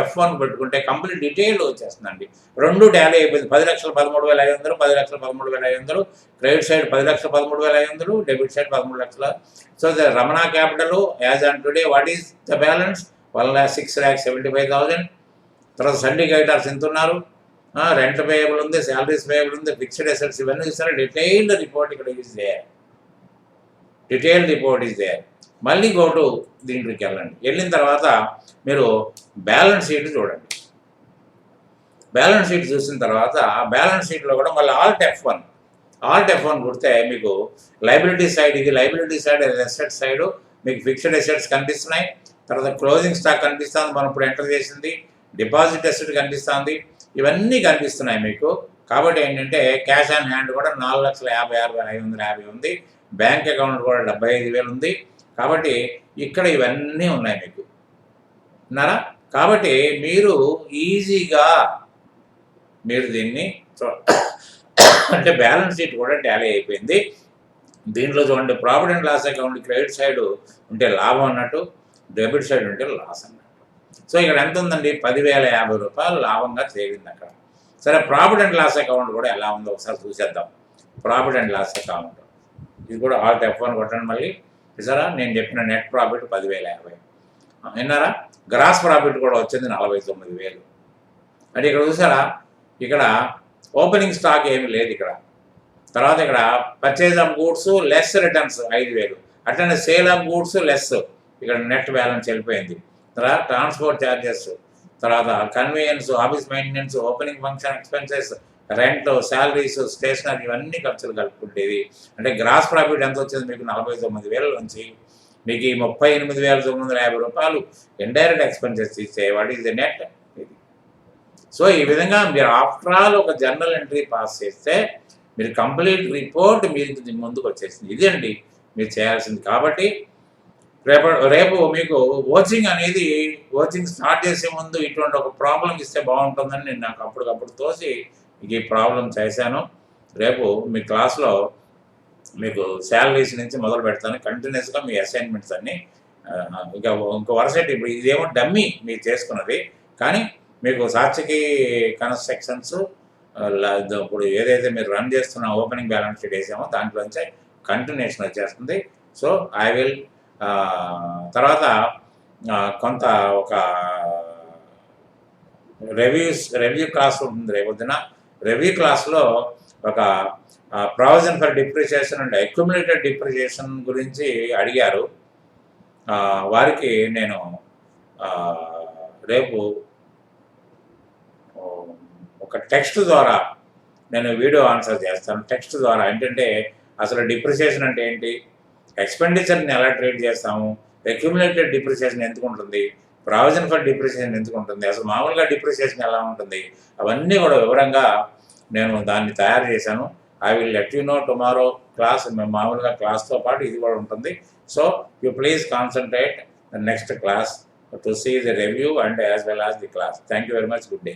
F1 పెట్టుకుంటే కంప్లీట్ డీటెయిల్ వచ్చేస్తుందండి. 2 టాలీ అయిపోయింది. 10,13,500, 10,13,500, క్రెడిట్ సైడ్ 10,13,500, డెబిట్ సైడ్ 13 లక్షలు. So the Ramana capital as on today what is the balance 1,06,75,000. తర్వాత సండికేటర్స్ ఎంత ఉన్నారు, రెంట్ పేయబుల్ ఉంది, శాలరీస్ పేయబుల్ ఉంది, ఫిక్స్డ్ అసెట్స్ ఇవన్నీ చూస్తారా. డీటెయిల్డ్ రిపోర్ట్ ఇక్కడ is there, detailed report is there. మళ్ళీ గోటు దీంట్లోకి వెళ్ళండి. వెళ్ళిన తర్వాత మీరు బ్యాలెన్స్ షీట్ చూడండి. బ్యాలెన్స్ షీట్ చూసిన తర్వాత బ్యాలెన్స్ షీట్లో కూడా మళ్ళీ ఆల్ట్ F1 కొడితే మీకు లైబిలిటీ సైడ్, ఇది లైబిలిటీ సైడ్, అసెట్ సైడ్ మీకు ఫిక్స్డ్ అసెట్స్ కనిపిస్తున్నాయి. తర్వాత క్లోజింగ్ స్టాక్ కనిపిస్తుంది, మనం ఇప్పుడు ఎంటర్ చేసింది. డిపాజిట్ అసెట్ కనిపిస్తుంది, ఇవన్నీ కనిపిస్తున్నాయి మీకు. కాబట్టి ఏంటంటే క్యాష్ ఆన్ హ్యాండ్ కూడా 4,56,550 ఉంది. బ్యాంక్ అకౌంట్ కూడా 75,000 ఉంది. కాబట్టి ఇక్కడ ఇవన్నీ ఉన్నాయి మీకు ఉన్నారా. కాబట్టి మీరు ఈజీగా మీరు దీన్ని అంటే బ్యాలెన్స్ షీట్ కూడా టాలీ అయిపోయింది. దీంట్లో చూడండి, profit and loss account credit side ఉంటే లాభం అన్నట్టు, డెబిట్ సైడ్ ఉంటే లాస్ అన్నట్టు. సో ఇక్కడ ఎంత ఉందండి, 10,050 రూపాయలు లాభంగా తేలింది అక్కడ. సరే, ప్రాఫిట్ అండ్ లాస్ అకౌంట్ కూడా ఎలా ఉందో ఒకసారి చూసేద్దాం. ప్రాఫిట్ అండ్ లాస్ అకౌంట్ ఇది కూడా ఆల్ట్ F1 కొట్టండి. మళ్ళీ చూసారా, నేను చెప్పిన నెట్ ప్రాఫిట్ 10,050 విన్నారా. గ్రాస్ ప్రాఫిట్ కూడా వచ్చింది 49,000. అంటే ఇక్కడ చూసారా, ఇక్కడ ఓపెనింగ్ స్టాక్ ఏమి లేదు ఇక్కడ. తర్వాత ఇక్కడ purchase of goods less returns 5,000, అట్లనే సేల్ ఆఫ్ గూడ్స్ లెస్, ఇక్కడ నెట్ బ్యాలెన్స్ వెళ్ళిపోయింది. తర్వాత ట్రాన్స్పోర్ట్ ఛార్జెస్, తర్వాత convenience, office maintenance, opening function expenses, rent, salaries, stationery ఇవన్నీ ఖర్చులు కలుపుకుంటేది. అంటే గ్రాస్ ప్రాఫిట్ ఎంత వచ్చింది మీకు 49,000 నుంచి మీకు ఈ 38,950 రూపాయలు ఇండైరెక్ట్ ఎక్స్పెన్సెస్ ఇచ్చే వాట్ ఈజ్ ది నెట్ ఇది. సో ఈ విధంగా మీరు ఆఫ్టర్ ఆల్ ఒక జర్నల్ ఎంట్రీ పాస్ చేస్తే మీరు కంప్లీట్ రిపోర్ట్ మీరు ముందుకు వచ్చేసింది. ఇది అండి మీరు చేయాల్సింది. కాబట్టి రేపు మీకు వాచింగ్ స్టార్ట్ చేసే ముందు ఇటువంటి ఒక ప్రాబ్లం ఇస్తే బాగుంటుందని నేను నాకు అప్పటికప్పుడు తోసి మీకు ఈ ప్రాబ్లం చేశాను. రేపు మీ క్లాస్లో మీకు శాలరీస్ నుంచి మొదలు పెడతాను. కంటిన్యూస్గా మీ అసైన్మెంట్స్ అన్నీ ఇంకో వరుసటి, ఇప్పుడు ఇదేమో డమ్మీ మీరు చేసుకున్నది, కానీ మీకు సాక్షికి కన్స్ట్రక్షన్స్ ఇప్పుడు ఏదైతే మీరు రన్ చేస్తున్న ఓపెనింగ్ బ్యాలెన్స్ షీట్ వేసామో దాంట్లోంచే కంటిన్యూషన్ వచ్చేస్తుంది. సో ఐ విల్ తర్వాత కొంత ఒక రివ్యూ క్లాస్ ఉంటుంది రేపొద్దున. రివ్యూ క్లాస్లో ఒక provision for depreciation and accumulated depreciation గురించి అడిగారు. వారికి నేను రేపు ఒక టెక్స్ట్ ద్వారా నేను వీడియో ఆన్సర్ చేస్తాను. టెక్స్ట్ ద్వారా ఏంటంటే అసలు డిప్రిసియేషన్ అంటే ఏంటి, ఎక్స్పెండిచర్ని ఎలా ట్రీట్ చేస్తాము, అక్యుములేటెడ్ డిప్రిసియేషన్ ఎందుకు ఉంటుంది, ప్రావిజన్ ఫర్ డిప్రిసియేషన్ ఎందుకు ఉంటుంది, అసలు మామూలుగా డిప్రిసియేషన్ ఎలా ఉంటుంది, అవన్నీ కూడా వివరంగా నేను దాన్ని తయారు చేశాను. I will let you know tomorrow class. మేము మామూలుగా క్లాస్తో పాటు ఇది కూడా ఉంటుంది. So you please concentrate the next class to see the review and as well as the class. Thank you very much. Good day.